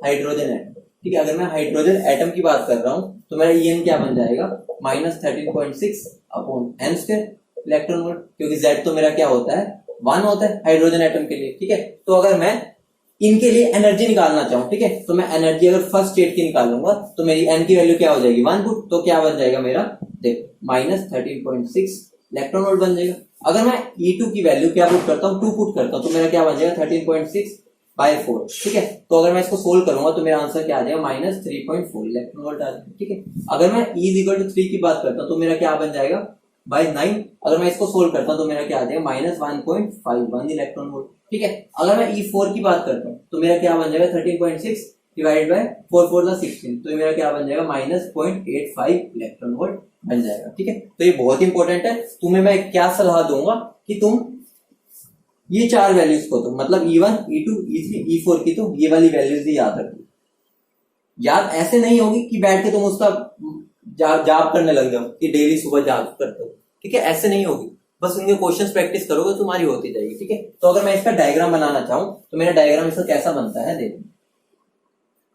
हाइड्रोजन एटम, ठीक है, अगर मैं हाइड्रोजन एटम की बात कर रहा हूं तो मेरा En क्या बन जाएगा? -13.6 अपॉन n² इलेक्ट्रॉन वोल्ट, क्योंकि Z तो मेरा क्या होता है? 1 होता है हाइड्रोजन एटम के लिए। ठीक है, तो अगर मैं इनके लिए एनर्जी निकालना चाहूं, ठीक है, तो मैं एनर्जी अगर फर्स्ट स्टेट की निकालूंगा तो मेरी n की वैल्यू क्या हो जाएगी? 1 पुट, तो क्या बन जाएगा मेरा? देखो, -13.6 इलेक्ट्रॉन वोल्ट बन जाएगा। अगर मैं E2 की वैल्यू क्या पुट करता हूँ? 2 पुट करता हूँ, तो मेरा क्या बन जाएगा? 13.6 बाय 4। ठीक है, तो अगर मैं इसको सोल्व करूंगा तो मेरा आंसर क्या आ जाएगा? -3.4 इलेक्ट्रॉन वोल्ट आ जाएगा। ठीक है, अगर मैं E=3 की बात करता हूँ तो मेरा क्या बन जाएगा? बाय 9। अगर मैं इसको सोल्व करता हूँ तो मेरा क्या आ जाएगा? -1.51 इलेक्ट्रॉन वोल्ट। ठीक है, अगर मैं E4 की बात करता हूँ तो मेरा क्या बन जाएगा? 13.6 डिवाइडेड बाय 4 4 16, तो मेरा क्या बन जाएगा? -0.85 इलेक्ट्रॉन वोल्ट बन जाएगा। ठीक है, तो ये बहुत इंपॉर्टेंट है। तुम्हें मैं क्या सलाह दूंगा कि तुम ये 4 वैल्यूज को, तो मतलब E1, E2, E3, E4 की तो ये वाली वैल्यूज ही याद रखो। याद ऐसे नहीं होगी कि बैठ के तुम उसका जाप करने लग जाओ कि डेली सुबह जाप करते हो। ठीक है, ऐसे नहीं होगी, बस उनके क्वेश्चंस प्रैक्टिस करोगे, तुम्हारी होती जाएगी। ठीक है, तो अगर मैं इसका डायग्राम बनाना चाहूं तो मेरा डायग्राम इसका कैसा बनता है? देखो,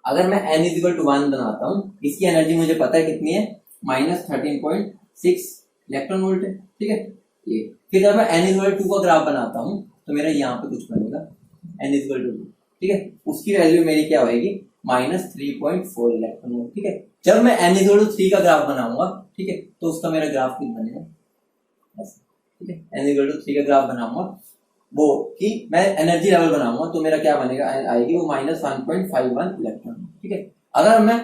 अगर मैं n=1 बनाता हूं, इसकी एनर्जी मुझे पता है कितनी है? -13.6 इलेक्ट्रॉन वोल्ट है। ठीक है, ये फिर जब मैं n=2 का ग्राफ बनाता हूं तो मेरा यहाँ पे कुछ बनेगा n=2। ठीक है, उसकी वैल्यू मेरी क्या होगी? -3.4 इलेक्ट्रॉन वोल्ट। ठीक है, जब मैं n=3 का ग्राफ बनाऊंगा, ठीक है, तो उसका मेरा ग्राफ कुछ बनेगा ऐसा। ठीक है, n=3 का ग्राफ बनाऊंगा, वो कि मैं एनर्जी लेवल बनाऊंगा तो मेरा क्या बनेगा? आएगी वो -1.51 इलेक्ट्रॉन। ठीक है, अगर मैं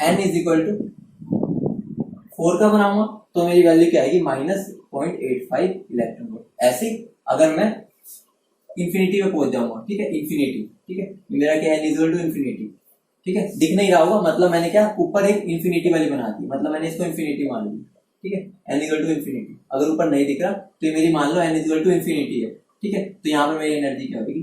n=4 का बनाऊंगा तो मेरी वैल्यू क्या आएगी? -0.85 इलेक्ट्रॉन वोल्ट। ऐसे अगर मैं इंफिनिटी में पहुंच जाऊंगा, ठीक है, इंफिनिटी, ठीक है, मेरा क्या है? n=इंफिनिटी। ठीक है, दिख नहीं रहा होगा, मतलब मैंने क्या ऊपर एक इंफिनिटी वाली बना दी, मतलब मैंने इसको इंफिनिटी मान ली। ठीक है, n=इंफिनिटी। अगर ऊपर नहीं दिख रहा तो ये मेरी मान लो n=इंफिनिटी है। ठीक है, तो यहाँ पर मेरी एनर्जी क्या होगी?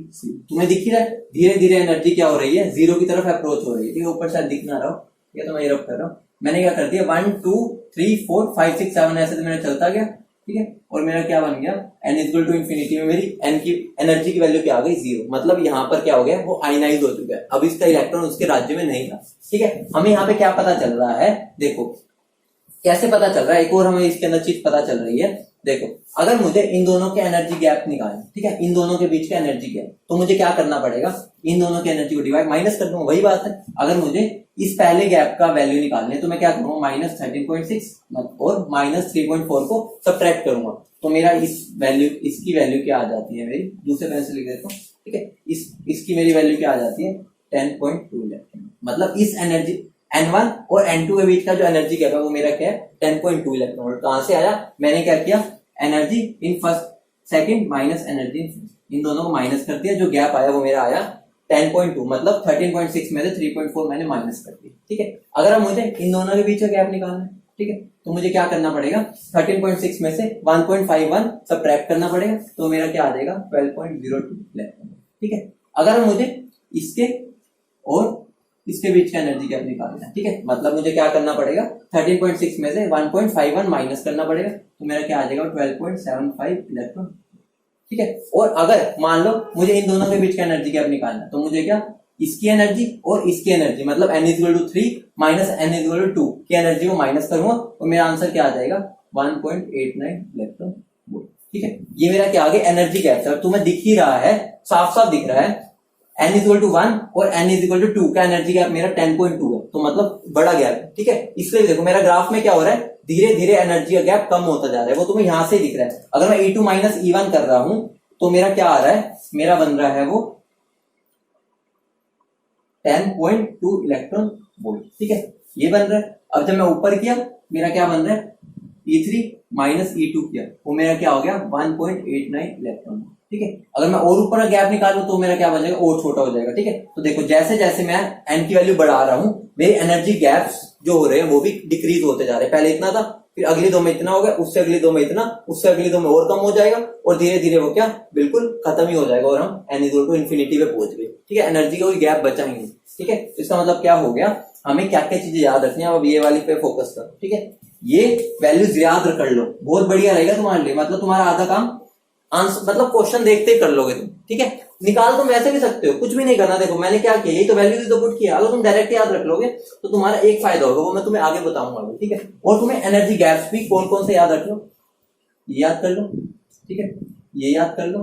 तुम्हें दिख ही रहा है, धीरे धीरे एनर्जी क्या हो रही है? 0 की तरफ अप्रोच हो रही है। ठीक है, ऊपर शायद दिख ना रहा हो, ठीक है, तो मैं ये रब कर रहा हूँ। मैंने क्या कर दिया? 1 2 3 4 5 6 7 ऐसे तो मेरा चलता गया। ठीक है, और मेरा क्या बन गया? n=इंफिनिटी में मेरी n की एनर्जी की वैल्यू क्या आ गई? 0। मतलब यहाँ पर क्या हो गया? वो आयनाइज हो चुका है, अब इसका इलेक्ट्रॉन उसके राज्य में नहीं था। ठीक है, हमें यहाँ पे क्या पता चल रहा है? देखो कैसे पता चल रहा है, एक और हमें इसके अंदर चीज पता चल रही है। देखो, अगर मुझे इन दोनों के एनर्जी गैप निकालना, ठीक है, इन दोनों के बीच का एनर्जी गैप, तो मुझे क्या करना पड़ेगा? इन दोनों की एनर्जी को डिवाइड माइनस कर दूंगा, वही बात है। अगर मुझे इस पहले गैप का वैल्यू निकालने तो मैं क्या करूंगा? -13.6 और -3.4 को सब्ट्रैक्ट करूंगा, तो मेरा इस वैल्यू, इसकी वैल्यू क्या आ जाती है मेरी? दूसरे पेन से लिख देता हूँ। ठीक है, इसकी मेरी वैल्यू क्या आ जाती है? 10.2 इलेक्ट्रॉन। मतलब इस एनर्जी n1 और n2 के बीच का जो एनर्जी गैप है वो मेरा क्या है? 10.2 इलेक्ट्रॉन वोल्ट। कहां से आया? मैंने क्या किया? Energy in first second minus energy in first, इन दोनों को माइनस कर दिया, जो गैप आया वो मेरा आया 10.2, मतलब 13.6 में से 3.4 मैंने माइनस कर दिया। ठीक है, अगर अब मुझे इन दोनों के बीच का गैप निकालना है, ठीक है, तो मुझे क्या करना पड़ेगा? 13.6 में से 1.51 सब्ट्रैक्ट करना पड़ेगा, तो मेरा क्या आ जाएगा? 12.02 इलेक्ट्रॉन। ठीक है, अगर मुझे इसके और इसके बीच का एनर्जी गैप निकालना है, ठीक है, मतलब मुझे क्या करना पड़ेगा? 13.6 में से 1.51 माइनस करना पड़ेगा, तो मेरा क्या आ जाएगा? 12.75 इलेक्ट्रॉन। ठीक है, और अगर मान लो मुझे इन दोनों के बीच का एनर्जी गैप निकालना है, तो मुझे क्या इसकी एनर्जी और इसकी एनर्जी, मतलब n equal to 3 minus n equal to 2 की एनर्जी को माइनस करूंगा और मेरा आंसर क्या आ जाएगा 1.89 इलेक्ट्रॉन वोल्ट। ठीक है, ये मेरा क्या आ गया एनर्जी गैप है। तुम्हें दिख ही रहा है, साफ साफ दिख रहा है n इक्वल टू 1 और n इक्वल टू 2 का एनर्जी गैप मेरा 10.2 है, तो मतलब बड़ा गैप है। ठीक है, इसलिए देखो मेरा ग्राफ में क्या हो रहा है, धीरे धीरे एनर्जी का गैप कम होता जा रहा है, वो तुम्हें यहां से दिख रहा है। अगर मैं E2 माइनस E1 कर रहा हूं तो मेरा क्या आ रहा है, मेरा बन रहा है वो 10.2 इलेक्ट्रॉन वोल्ट। ठीक है, ये बन रहा है। अब जब मैं ऊपर किया मेरा क्या बन रहा है, E3 माइनस E2 किया, वो मेरा क्या हो गया 1.89 इलेक्ट्रॉन। ठीक है, अगर मैं और ऊपर का गैप निकालूं तो मेरा क्या बचेगा, और छोटा हो जाएगा। ठीक है, तो देखो जैसे जैसे मैं n की वैल्यू बढ़ा रहा हूं मेरी एनर्जी गैप्स जो हो रहे हैं वो भी डिक्रीज होते जा रहे हैं। पहले इतना था, फिर अगली दो में इतना हो गया, उससे अगली दो में इतना, उससे अगली दो में और कम हो जाएगा और धीरे धीरे वो क्या बिल्कुल खत्म ही हो जाएगा और हम n इक्वल टू इन्फिनिटी पे पहुंच गए। ठीक है, एनर्जी का कोई गैप बचा ही नहीं। ठीक है, तो इसका मतलब क्या हो गया, हमें क्या क्या चीजें याद रखनी है, अब ये वाली पे फोकस करो। ठीक है, ये वैल्यूज याद कर लो, बहुत बढ़िया रहेगा तुम्हारे लिए, मतलब तुम्हारा आधा काम आंसर मतलब क्वेश्चन देखते ही कर लोगे तुम। ठीक है, निकाल तुम वैसे भी सकते हो, कुछ भी नहीं करना। देखो मैंने क्या किया, यही तो वैल्यूज तो पुट किया, अगर तुम डायरेक्ट याद रख लोगे तो तुम्हारा एक फायदा होगा, वो मैं तुम्हें आगे बताऊंगा। ठीक है, और तुम्हें एनर्जी गैप्स भी कौन कौन से याद रख लो, ये याद कर लो। ठीक है, ये याद कर लो।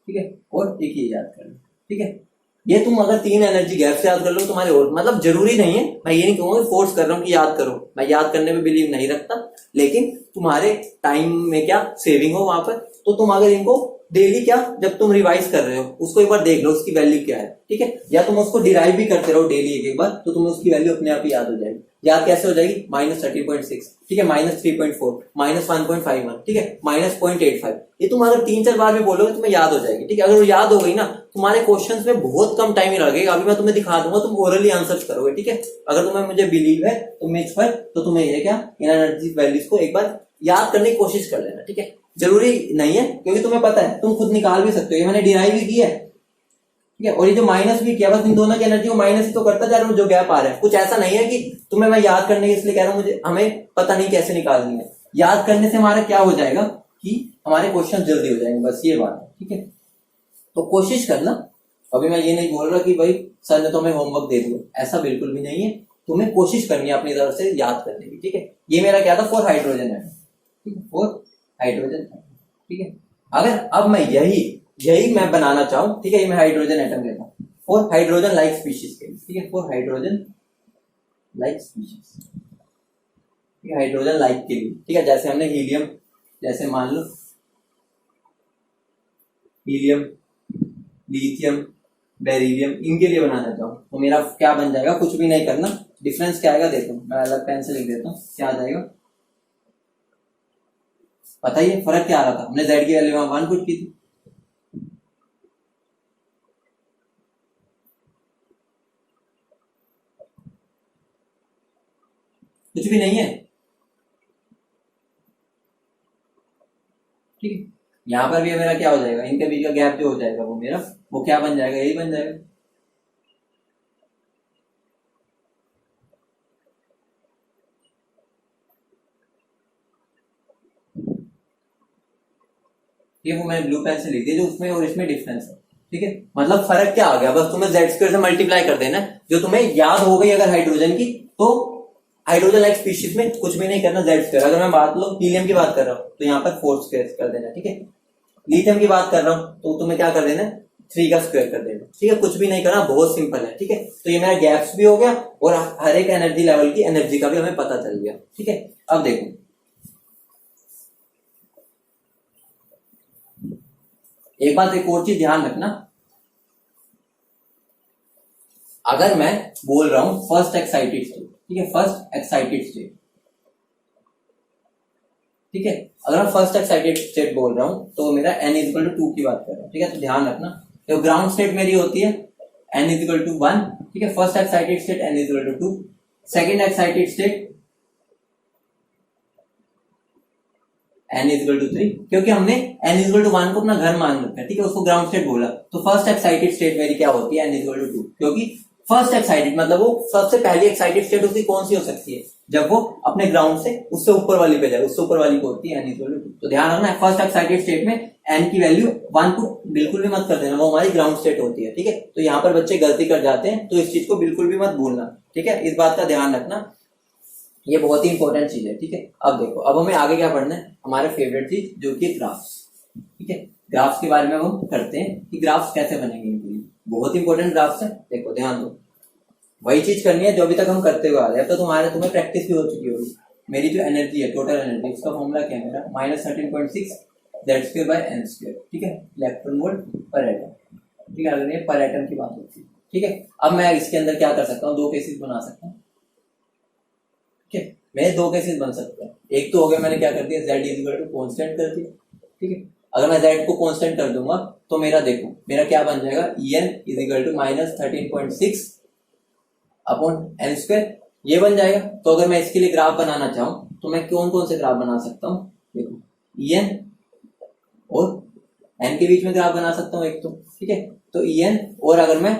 ठीक है, और एक ये याद कर लो। ठीक है, ये तुम अगर 3 एनर्जी गैप्स याद कर लो तुम्हारे, और मतलब जरूरी नहीं है, मैं ये नहीं कहूंगा फोर्स कर रहा हूं कि याद करो, मैं याद करने में बिलीव नहीं रखता, लेकिन तुम्हारे टाइम में क्या सेविंग हो वहां पर, तो तुम अगर इनको डेली क्या जब तुम रिवाइज कर रहे हो उसको एक बार देख लो उसकी वैल्यू क्या है। ठीक है, या तुम उसको डिराइव भी करते रहो डेली एक बार, तो तुम्हें उसकी वैल्यू अपने आप ही याद हो जाएगी। याद कैसे हो जाएगी, -13.6, ठीक है, -3.4, -1.51, ठीक है, -0.85, ये तुम अगर 3-4 बार भी बोलोगे तुम्हें याद हो जाएगी। ठीक है, अगर वो याद हो गई ना तुम्हारे क्वेश्चंस में बहुत कम टाइम ही लगेगा। अभी मैं तुम्हें दिखा दूंगा, तुम ओरली आंसर्स करोगे। ठीक है, अगर तुम्हें मुझे बिलीव है तुम इस पर, तो तुम्हें ये क्या इन एनर्जी वैल्यूज को एक बार याद करने की कोशिश कर लेना। ठीक है, जरूरी नहीं है क्योंकि तुम्हें पता है, तुम खुद निकाल भी सकते हो, ये मैंने डिराइव भी किया है। ठीक है, और ये जो माइनस भी किया, बस इन दोनों की एनर्जी को माइनस ही तो करता जा रहा हूं जो गैप आ रहा है। कुछ ऐसा नहीं है कि तुम्हें मैं याद करने के इसलिए कह रहा हूं, मुझे हमें पता नहीं कैसे निकालनी है। याद करने से हमारा क्या हो जाएगा कि हमारे क्वेश्चन जल्दी हो जाएंगे, बस ये बात है। ठीक है, तो कोशिश करना। अभी मैं ये नहीं बोल रहा कि भाई सर ने तुम्हें होमवर्क दे दिया, ऐसा बिल्कुल भी नहीं है। तुम्हें कोशिश करनी है अपनी तरफ से याद करने की। ठीक है, ये मेरा क्या था, 4 हाइड्रोजन है। ठीक है, 4 हाइड्रोजन। ठीक है, अगर अब मैं यही मैं बनाना चाहूं, ठीक है, ये मैं हाइड्रोजन एटम लेता हूं 4 हाइड्रोजन लाइक स्पीशीज के लिए। ठीक है, 4 हाइड्रोजन लाइक स्पीशीज, ठीक है, हाइड्रोजन लाइक के लिए। ठीक है, जैसे हमने हीलियम, जैसे मान लो हीलियम, लिथियम, बेरिलियम, इनके लिए बनाना चाहूं तो मेरा क्या बन जाएगा, कुछ भी नहीं करना। डिफरेंस क्या आएगा देखो, मैं अलग पेन से लिख देता हूं, क्या आ जाएगा बताइए, फर्क क्या आ रहा था। हमने z की वैल्यू 1 पुट की थी, कुछ भी नहीं है। ठीक है, यहां पर भी मेरा क्या हो जाएगा, इनके बीच का गैप जो हो जाएगा वो मेरा वो क्या बन जाएगा, यही बन जाएगा। ये वो मैंने ब्लू पेन से लिख दिया जो उसमें और इसमें डिफरेंस है। ठीक है, मतलब फर्क क्या आ गया, बस तुम्हें z स्क्वायर से मल्टीप्लाई कर देना, जो तुम्हें याद हो गई अगर हाइड्रोजन की, तो हाइड्रोजन लाइक स्पीशीज में कुछ भी नहीं करना, z स्क्वायर। अगर मैं बात लो हीलियम की बात कर रहा हूं तो यहाँ पर 4 स्क्वायर कर देना। ठीक है, लिथियम की बात कर रहा हूं तो तुम्हें क्या कर देना, 3 का स्क्वायर कर देना। ठीक है, कुछ भी नहीं करना, बहुत सिंपल है। ठीक है, तो ये मेरा गैप्स भी हो गया और हर एक एनर्जी लेवल की एनर्जी का भी हमें पता चल गया। ठीक है, अब देखो एक बात, एक और चीज ध्यान रखना, अगर मैं बोल रहा हूं फर्स्ट एक्साइटेड स्टेट, ठीक है, फर्स्ट एक्साइटेड स्टेट, ठीक है, अगर मैं फर्स्ट एक्साइटेड स्टेट बोल रहा हूं तो मेरा n इक्वल टू 2 की बात कर रहा हूं। ठीक है, तो ध्यान रखना, तो ग्राउंड स्टेट मेरी होती है n इक्वल टू 1, ठीक है, first excited state n equal to 2, second excited state n equal to 3, क्योंकि हमने n इक्वल टू 1 को अपना घर मान रखा है। ठीक है, उसको ग्राउंड स्टेट बोला, तो फर्स्ट एक्साइटेड स्टेट मेरी क्या होती है n इक्वल टू 2, क्योंकि फर्स्ट एक्साइटेड मतलब वो सबसे पहली एक्साइटेड स्टेट उसकी कौन सी हो सकती है, जब वो अपने ग्राउंड से उससे ऊपर वाली पे जाए, उससे ऊपर वाली को होती है n इक्वल टू। तो ध्यान रखना है फर्स्ट एक्साइटेड स्टेट में n की वैल्यू 1 को बिल्कुल भी मत कर देना, वो हमारी ग्राउंड स्टेट होती है, ठीक है। तो यहाँ पर बच्चे गलती कर जाते हैं, तो इस चीज को बिल्कुल भी मत भूलना, ठीक है, इस बात का ध्यान रखना, ये बहुत ही इंपॉर्टेंट चीज है, ठीक है। अब देखो, अब हमें आगे क्या पढ़ना है, हमारे फेवरेट चीज जो कि ग्राफ्स, ठीक है। ग्राफ्स के बारे में हम करते हैं कि ग्राफ्स कैसे बनेंगे इनके लिए, बहुत इंपॉर्टेंट ग्राफ्स है। देखो ध्यान दो, वही चीज करनी है जो अभी तक हम करते हुए आ रहे हैं। अब तो तुम्हें प्रैक्टिस भी हो चुकी होगी। मेरी जो एनर्जी है, टोटल एनर्जी, उसका फॉर्मूला क्या है मेरा, -13.6 that square by n square, ठीक है, इलेक्ट्रॉन वोल्ट पर एटम, ठीक है। अगर ये पर एटम की बात होती है, ठीक है। अब मैं इसके अंदर क्या कर सकता हूँ, दो केसेस बना सकता हूँ, ठीक है। मेरे दो केसेस बन सकते हैं। एक तो हो गया, मैंने क्या कर दिया, z इक्वल टू कांस्टेंट कर दिया, ठीक है। अगर मैं z को कांस्टेंट कर दूंगा तो मेरा देखो, मेरा क्या बन जाएगा, En equal to -13.6 upon n square, ये बन जाएगा। तो अगर मैं इसके लिए ग्राफ बनाना चाहूं तो मैं कौन कौन से ग्राफ बना सकता हूं, देखो En और n के बीच में ग्राफ बना सकता हूं एक तो, ठीक है। तो En और अगर मैं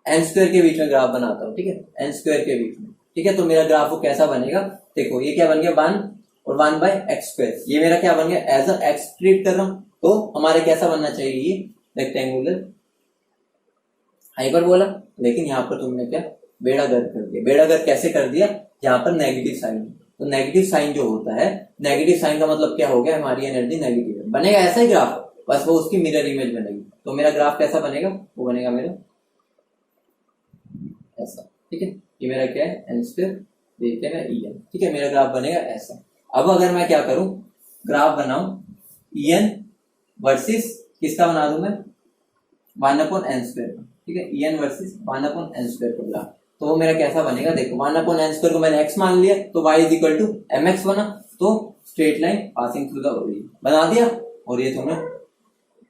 n स्क्वायर के बीच में ग्राफ बनाता हूं, ठीक है, n स्क्वायर के बीच में, ठीक है। तो मेरा ग्राफ वो कैसा बनेगा, देखो ये क्या बन गया, 1 और 1 बाय एक्स स्क्वायर, ये मेरा क्या बन गया, एज अ एक्स ट्रीट कर रहा हूं। तो हमारे कैसा बनना चाहिए, ये रेक्टेंगुलर हाइपरबोला। लेकिन यहाँ पर तुमने क्या बेड़ा गर्क कर दिया। बेड़ा गर्क कैसे कर दिया, यहाँ पर नेगेटिव साइन, तो नेगेटिव साइन जो होता है, नेगेटिव साइन का मतलब क्या हो गया, हमारी एनर्जी नेगेटिव है। बनेगा ऐसा ही ग्राफ, बस वो उसकी मिरर इमेज बनेगी। तो मेरा ग्राफ कैसा बनेगा, वो बनेगा मेरा ऐसा, ठीक है। ये मेरा क्या है, एन स्क्वायर, देखते हैं En, ठीक है। मेरा ग्राफ बनेगा ऐसा। अब अगर मैं क्या करूं, ग्राफ बनाऊं En वर्सेस किसका बना दूं मैं, 1/n स्क्वायर का, ठीक है। En वर्सेस 1/n स्क्वायर का ग्राफ, तो वो मेरा कैसा बनेगा, देखो 1/n स्क्वायर को मैंने x मान लिया, तो y is equal to mx बना। तो straight line passing through the origin बना दिया, और ये तुमने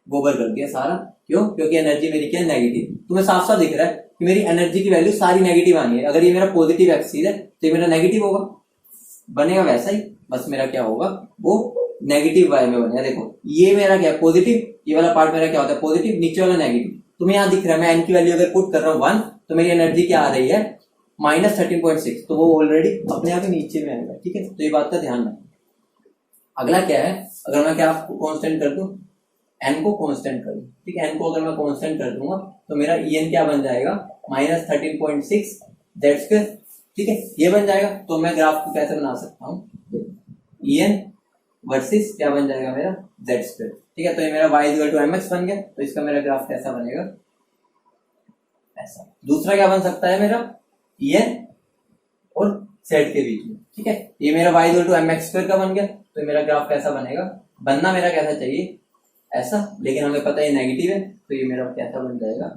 गोबर कर दिया सारा। क्यों, क्योंकि एनर्जी मेरी क्या है, नेगेटिव। तुम्हें साफ साफ दिख रहा है कि मेरी एनर्जी की वैल्यू सारी नेगेटिव आनी है। अगर ये मेरा पॉजिटिव एक्सिस है तो ये मेरा नेगेटिव होगा, बनेगा वैसा ही, बस मेरा क्या होगा, वो नेगेटिव वाई में बनेगा। देखो ये मेरा क्या पॉजिटिव, ये वाला पार्ट मेरा क्या होता है पॉजिटिव, नीचे वाला नेगेटिव। तुम्हें यहाँ दिख रहा है, मैं एन की वैल्यू अगर पुट कर रहा हूँ 1, तो मेरी एनर्जी क्या आ रही है, -13.6, तो वो ऑलरेडी अपने आप ही नीचे में आएगा, ठीक है। तो ये बात का ध्यान रखना। अगला क्या है, अगर मैं क्या कांस्टेंट कर दूं, n को कांस्टेंट कर दूं, ठीक है। n को अगर मैं कांस्टेंट कर दूंगा तो मेरा En क्या बन जाएगा, -13.6 दैट स्क्वायर, ठीक है, ये बन जाएगा। तो मैं ग्राफ को कैसे बना सकता हूँ, En वर्सेस क्या बन जाएगा मेरा z स्क्वायर, ठीक है। तो ये मेरा y इक्वल टू mx बन गया। तो इसका मेरा ग्राफ कैसा बनेगा, ऐसा। दूसरा क्या बन सकता है मेरा, En और z के बीच में, ठीक है। ये मेरा y equal to mx square का बन गया। तो मेरा ग्राफ कैसा बनेगा, बनना मेरा कैसा चाहिए, ऐसा, लेकिन हमें पता है नेगेटिव है, तो ये मेरा कैसा बन जाएगा,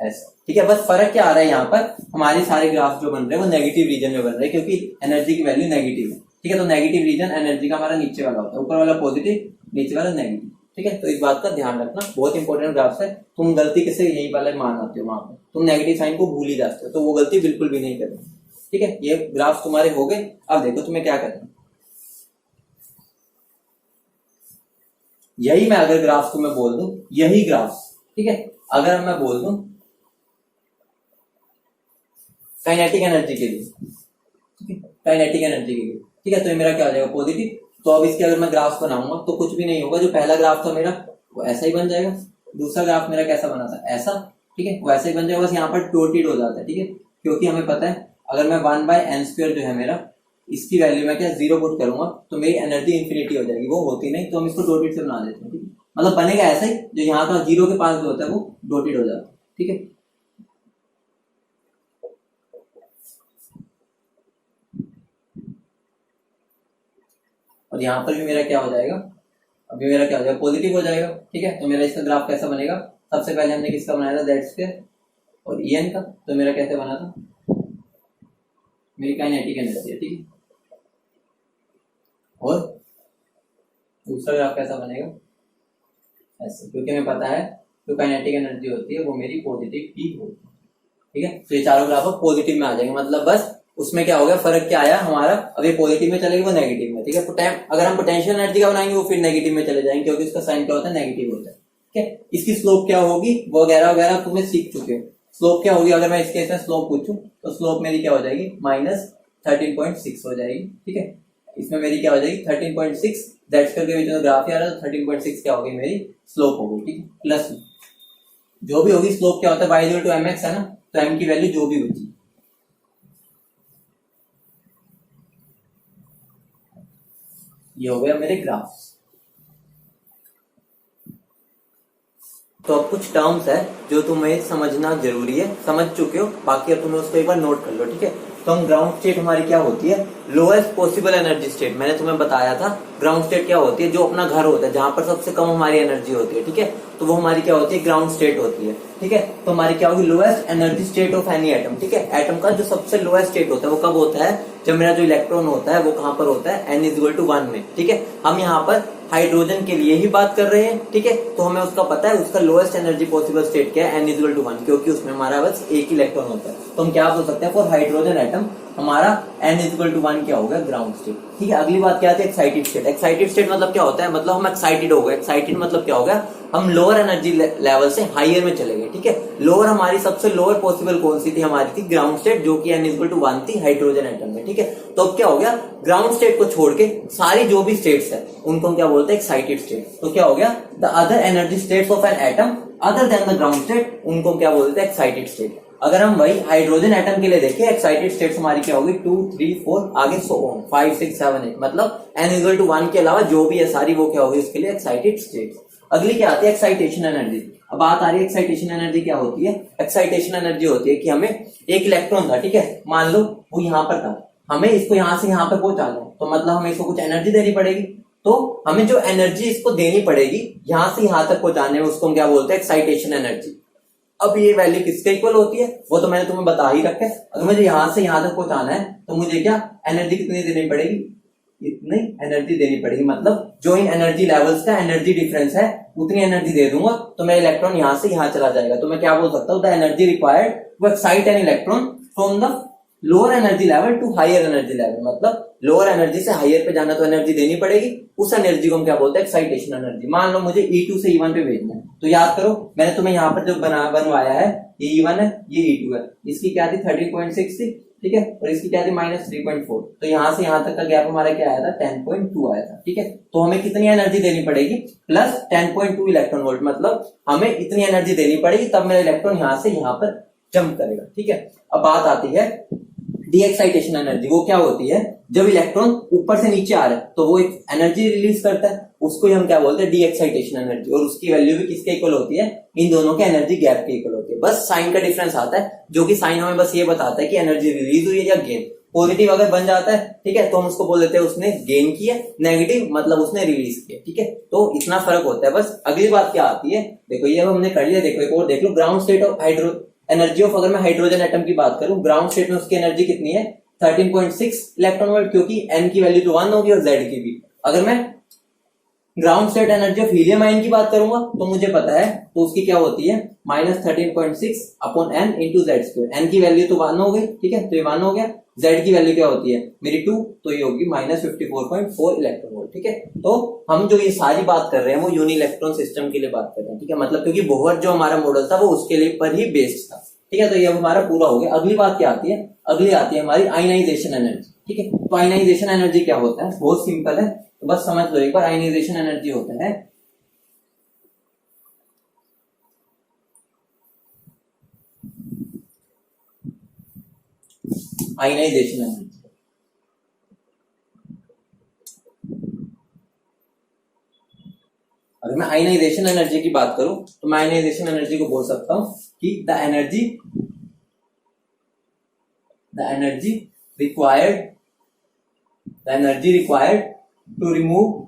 ऐसा, ठीक है। बस फर्क क्या आ रहा है, यहाँ पर हमारे सारे ग्राफ जो बन रहे हैं वो नेगेटिव रीजन में बन रहे हैं, क्योंकि एनर्जी की वैल्यू नेगेटिव है, ठीक है। तो नेगेटिव रीजन एनर्जी का हमारा नीचे वाला होता है, ऊपर वाला पॉजिटिव, नीचे वाला नेगेटिव, ठीक है। तो इस बात का ध्यान रखना, बहुत इंपॉर्टेंट ग्राफ है। तुम गलती किसे यही वाला मान आते हो, वहां पर तुम नेगेटिव साइन को भूल ही जाते हो, तो वो गलती बिल्कुल भी नहीं करनी, ठीक है। ये ग्राफ तुम्हारे हो गए। अब देखो तुम्हें क्या करना, यही मैं अगर ग्राफ को मैं बोल दूं, यही ग्राफ, ठीक है, अगर मैं बोल दूं काइनेटिक एनर्जी के लिए, ठीक है, काइनेटिक एनर्जी के लिए, ठीक है। तो ये मेरा क्या हो जाएगा, पॉजिटिव। तो अब इसके अगर मैं ग्राफ बनाऊंगा तो कुछ भी नहीं होगा, जो पहला ग्राफ था मेरा वो ऐसा ही बन जाएगा। दूसरा ग्राफ मेरा कैसा बना था, ऐसा, ठीक है, वैसे ही बन जाएगा। बस यहाँ पर डॉटेड हो जाता है, ठीक है, क्योंकि हमें पता है अगर मैं 1/n स्क्वायर जो है मेरा, इसकी वैल्यू में क्या 0 पुट करूंगा तो मेरी एनर्जी इंफिनिटी हो जाएगी, वो होती नहीं। तो हम इसको डॉटेड से बना देते हैं, ठीक है। मतलब बनेगा ऐसा ही, जो यहाँ का 0 के पास जो होता है वो डॉटेड हो जाता है, ठीक है। और यहाँ पर भी मेरा क्या हो जाएगा, अभी मेरा क्या हो जाएगा, पॉजिटिव हो जाएगा, ठीक है। तो मेरा इसका ग्राफ कैसा बनेगा, सबसे पहले हमने किसका बनाया था, दैट स्क्वायर और En का। तो मेरा कैसे बना था, मेरी काइनेटिक एनर्जी है, ठीक है। और दूसरा ग्राफ कैसा बनेगा, ऐसे, क्योंकि हमें पता है जो काइनेटिक एनर्जी होती है वो मेरी पॉजिटिव ही होती है, ठीक है। तो ये चारों ग्राफ पॉजिटिव में आ जाएंगे, मतलब बस उसमें क्या हो गया, फर्क क्या आया हमारा, अब ये पॉजिटिव में चलेगी वो नेगेटिव में, ठीक है। अगर हम पोटेंशियल एनर्जी का बनाएंगे वो फिर नेगेटिव में चले जाएंगे, क्योंकि उसका साइन क्या होता है, नेगेटिव होता है, ठीक है। इसकी स्लोप क्या होगी, वो वगैरह वगैरह तुम्हें सीख चुके हो, स्लोप क्या होगी, अगर मैं इस केस में स्लोप पूछूं तो स्लोप मेरी क्या हो जाएगी, -13.6 हो जाएगी। ठीक है, इसमें मेरी क्या हो जाएगी 13.6, दैट्स करके बीच में ग्राफ आ रहा है तो 13.6 क्या होगी मेरी स्लोप होगी। ठीक है, प्लस जो भी होगी स्लोप क्या होता है, y टू mx है ना, तो m की वैल्यू जो भी होगी, ये हो गया मेरे ग्राफ। तो अब कुछ टर्म्स है जो तुम्हें समझना जरूरी है, समझ चुके हो, बाकी अब तुम्हें उसको एक बार नोट कर लो। ठीक है, तो हम ग्राउंड स्टेट हमारी क्या होती है, लोएस्ट पॉसिबल एनर्जी स्टेट। मैंने तुम्हें बताया था ग्राउंड स्टेट क्या होती है, जो अपना घर होता है जहां पर सबसे कम हमारी एनर्जी होती है। ठीक है, तो वो हमारी क्या होती है, ग्राउंड स्टेट होती है। ठीक है, तो हमारी क्या होगी, lowest energy state of any atom. ठीक है, एटम का जो सबसे लोएस्ट स्टेट होता है वो कब होता है, जब मेरा जो इलेक्ट्रॉन होता है वो कहां पर होता है, n=1 में। ठीक है, हम यहाँ पर हाइड्रोजन के लिए ही बात कर रहे हैं। ठीक है, तो हमें उसका पता है उसका लोएस्ट एनर्जी पॉसिबल स्टेट क्या है, n=1, क्योंकि उसमें हमारा बस एक इलेक्ट्रॉन होता है। तो हम क्या बोल सकते हैं, फॉर हाइड्रोजन एटम हमारा n=1 क्या होगा, ग्राउंड स्टेट। ठीक है, अगली बात क्या आती है, एक्साइटेड स्टेट। एक्साइटेड स्टेट मतलब क्या होता है, मतलब हम एक्साइटेड हो गए। एक्साइटेड मतलब क्या हो गया, हम लोअर एनर्जी लेवल से हायर में चले गए। ठीक है, लोअर हमारी सबसे लोअर पॉसिबल कौन सी थी, हमारी थी ग्राउंड स्टेट, जो कि n=1 थी हाइड्रोजन एटम में। ठीक है, तो अब क्या हो गया, ग्राउंड स्टेट को छोड़ के सारी जो भी स्टेट्स है उनको हम क्या बोलते हैं, एक्साइटेड स्टेट। तो क्या हो गया, the other energy states of an atom other than the ground state, उनको हम क्या बोलते हैं, एक्साइटेड स्टेट। अगर हम वही हाइड्रोजन एटम के लिए देखें, एक्साइटेड स्टेट्स हमारी क्या होगी, 2, 3, 4 आगे सो ऑन 5, 6, 7, 8, मतलब n=1 के अलावा जो भी है सारी वो क्या होगी उसके लिए एक्साइटेड स्टेट्स। अगली क्या आती है, एक्साइटेशन एनर्जी। अब बात आ रही है एक्साइटेशन एनर्जी क्या होती है। एक्साइटेशन एनर्जी होती है कि हमें एक इलेक्ट्रॉन था, ठीक है, मान लो वो यहाँ पर था, हमें इसको यहाँ से यहाँ पर पहुंचाना है, तो मतलब हमें इसको कुछ एनर्जी देनी पड़ेगी। तो हमें जो एनर्जी इसको देनी पड़ेगी यहाँ से यहाँ तक पहुंचाने में, उसको हम क्या बोलते हैं, एक्साइटेशन एनर्जी। अब ये वैल्यू किसके इक्वल होती है, वो तो मैंने तुम्हें बता ही रखा है। अगर मुझे यहाँ से यहाँ तक पहुंचाना है तो मुझे क्या एनर्जी कितनी देनी पड़ेगी, इतनी एनर्जी देनी पड़ेगी। मतलब जो इन एनर्जी लेवल्स का एनर्जी डिफरेंस है उतनी एनर्जी दे दूंगा तो मेरा इलेक्ट्रॉन यहाँ से यहाँ चला जाएगा। तो मैं क्या बोल सकता हूँ, the energy required to excite an electron from the lower energy level to higher energy level. मतलब लोअर एनर्जी से हायर पे जाना तो एनर्जी देनी पड़ेगी, उस एनर्जी को हम क्या बोलते हैं, एक्साइटेशन एनर्जी। मान लो मुझे E2 से E1 पे भेजना है, तो याद करो मैंने तुम्हें यहाँ पर जो बनवाया है, ये E1 है, ये E2 है, इसकी क्या थी 13.6 थी, ठीक है, और इसकी क्या थी -3.4। तो यहाँ से यहाँ तक का गैप हमारा क्या आया था, 10.2 आया था। ठीक है, तो हमें कितनी एनर्जी देनी पड़ेगी, प्लस 10.2 इलेक्ट्रॉन वोल्ट, मतलब हमें इतनी एनर्जी देनी पड़ेगी तब मेरा इलेक्ट्रॉन यहाँ से यहाँ पर जंप करेगा। ठीक है, अब बात आती है डी एक्साइटेशन एनर्जी। वो क्या होती है, जब इलेक्ट्रॉन ऊपर से नीचे आ रहा है तो वो एक एनर्जी रिलीज करता है, उसको ही हम क्या बोलते हैं, डी एक्साइटेशन एनर्जी। और उसकी वैल्यू भी किसके इक्वल होती है, इन दोनों के एनर्जी गैप के इक्वल होती है। बस साइन का डिफरेंस आता है, जो कि साइन हमें बस ये बताता है कि एनर्जी रिलीज हुई है या गेन। पॉजिटिव अगर बन जाता है, ठीक है, तो हम उसको बोल देते हैं उसने गेन किया, नेगेटिव मतलब उसने रिलीज किया। ठीक है, तो इतना फर्क होता है बस। अगली बात क्या आती है, देखो ये हमने कर लिया, देखो एक और देख लो, ground state of energy of, अगर मैं हाइड्रोजन एटम की बात करूं, ग्राउंड स्टेट में उसकी एनर्जी कितनी है, 13.6 इलेक्ट्रॉन वोल्ट, क्योंकि n की वैल्यू तो 1 होगी और z की भी। अगर मैं ground state energy of helium ion की बात करूंगा तो मुझे पता है, तो उसकी क्या होती है, -13.6 upon n into Z square. n की वैल्यू तो 1 हो गई, ठीक है, तो ये 1 हो गया। z की वैल्यू क्या होती है मेरी 2, तो ये होगी -54.4 इलेक्ट्रॉन वोल्ट। ठीक है, तो हम जो ये सारी बात कर रहे हैं वो यूनि इलेक्ट्रॉन सिस्टम के लिए बात कर रहे हैं। ठीक है, मतलब क्योंकि बोहर जो हमारा मॉडल था वो उसके लिए पर ही बेस्ड था। ठीक है, तो ये हमारा पूरा हो गया। अगली बात क्या आती है, अगली आती है हमारी आयनाइजेशन एनर्जी। ठीक है, तो आयनाइजेशन एनर्जी क्या होता है, बहुत सिंपल है, तो बस समझ लो एक बार। आयनाइजेशन एनर्जी होता है आयनाइजेशन एनर्जी, अगर मैं आयनाइजेशन एनर्जी की बात करूं तो मैं आयनाइजेशन एनर्जी को बोल सकता हूं कि the energy required to remove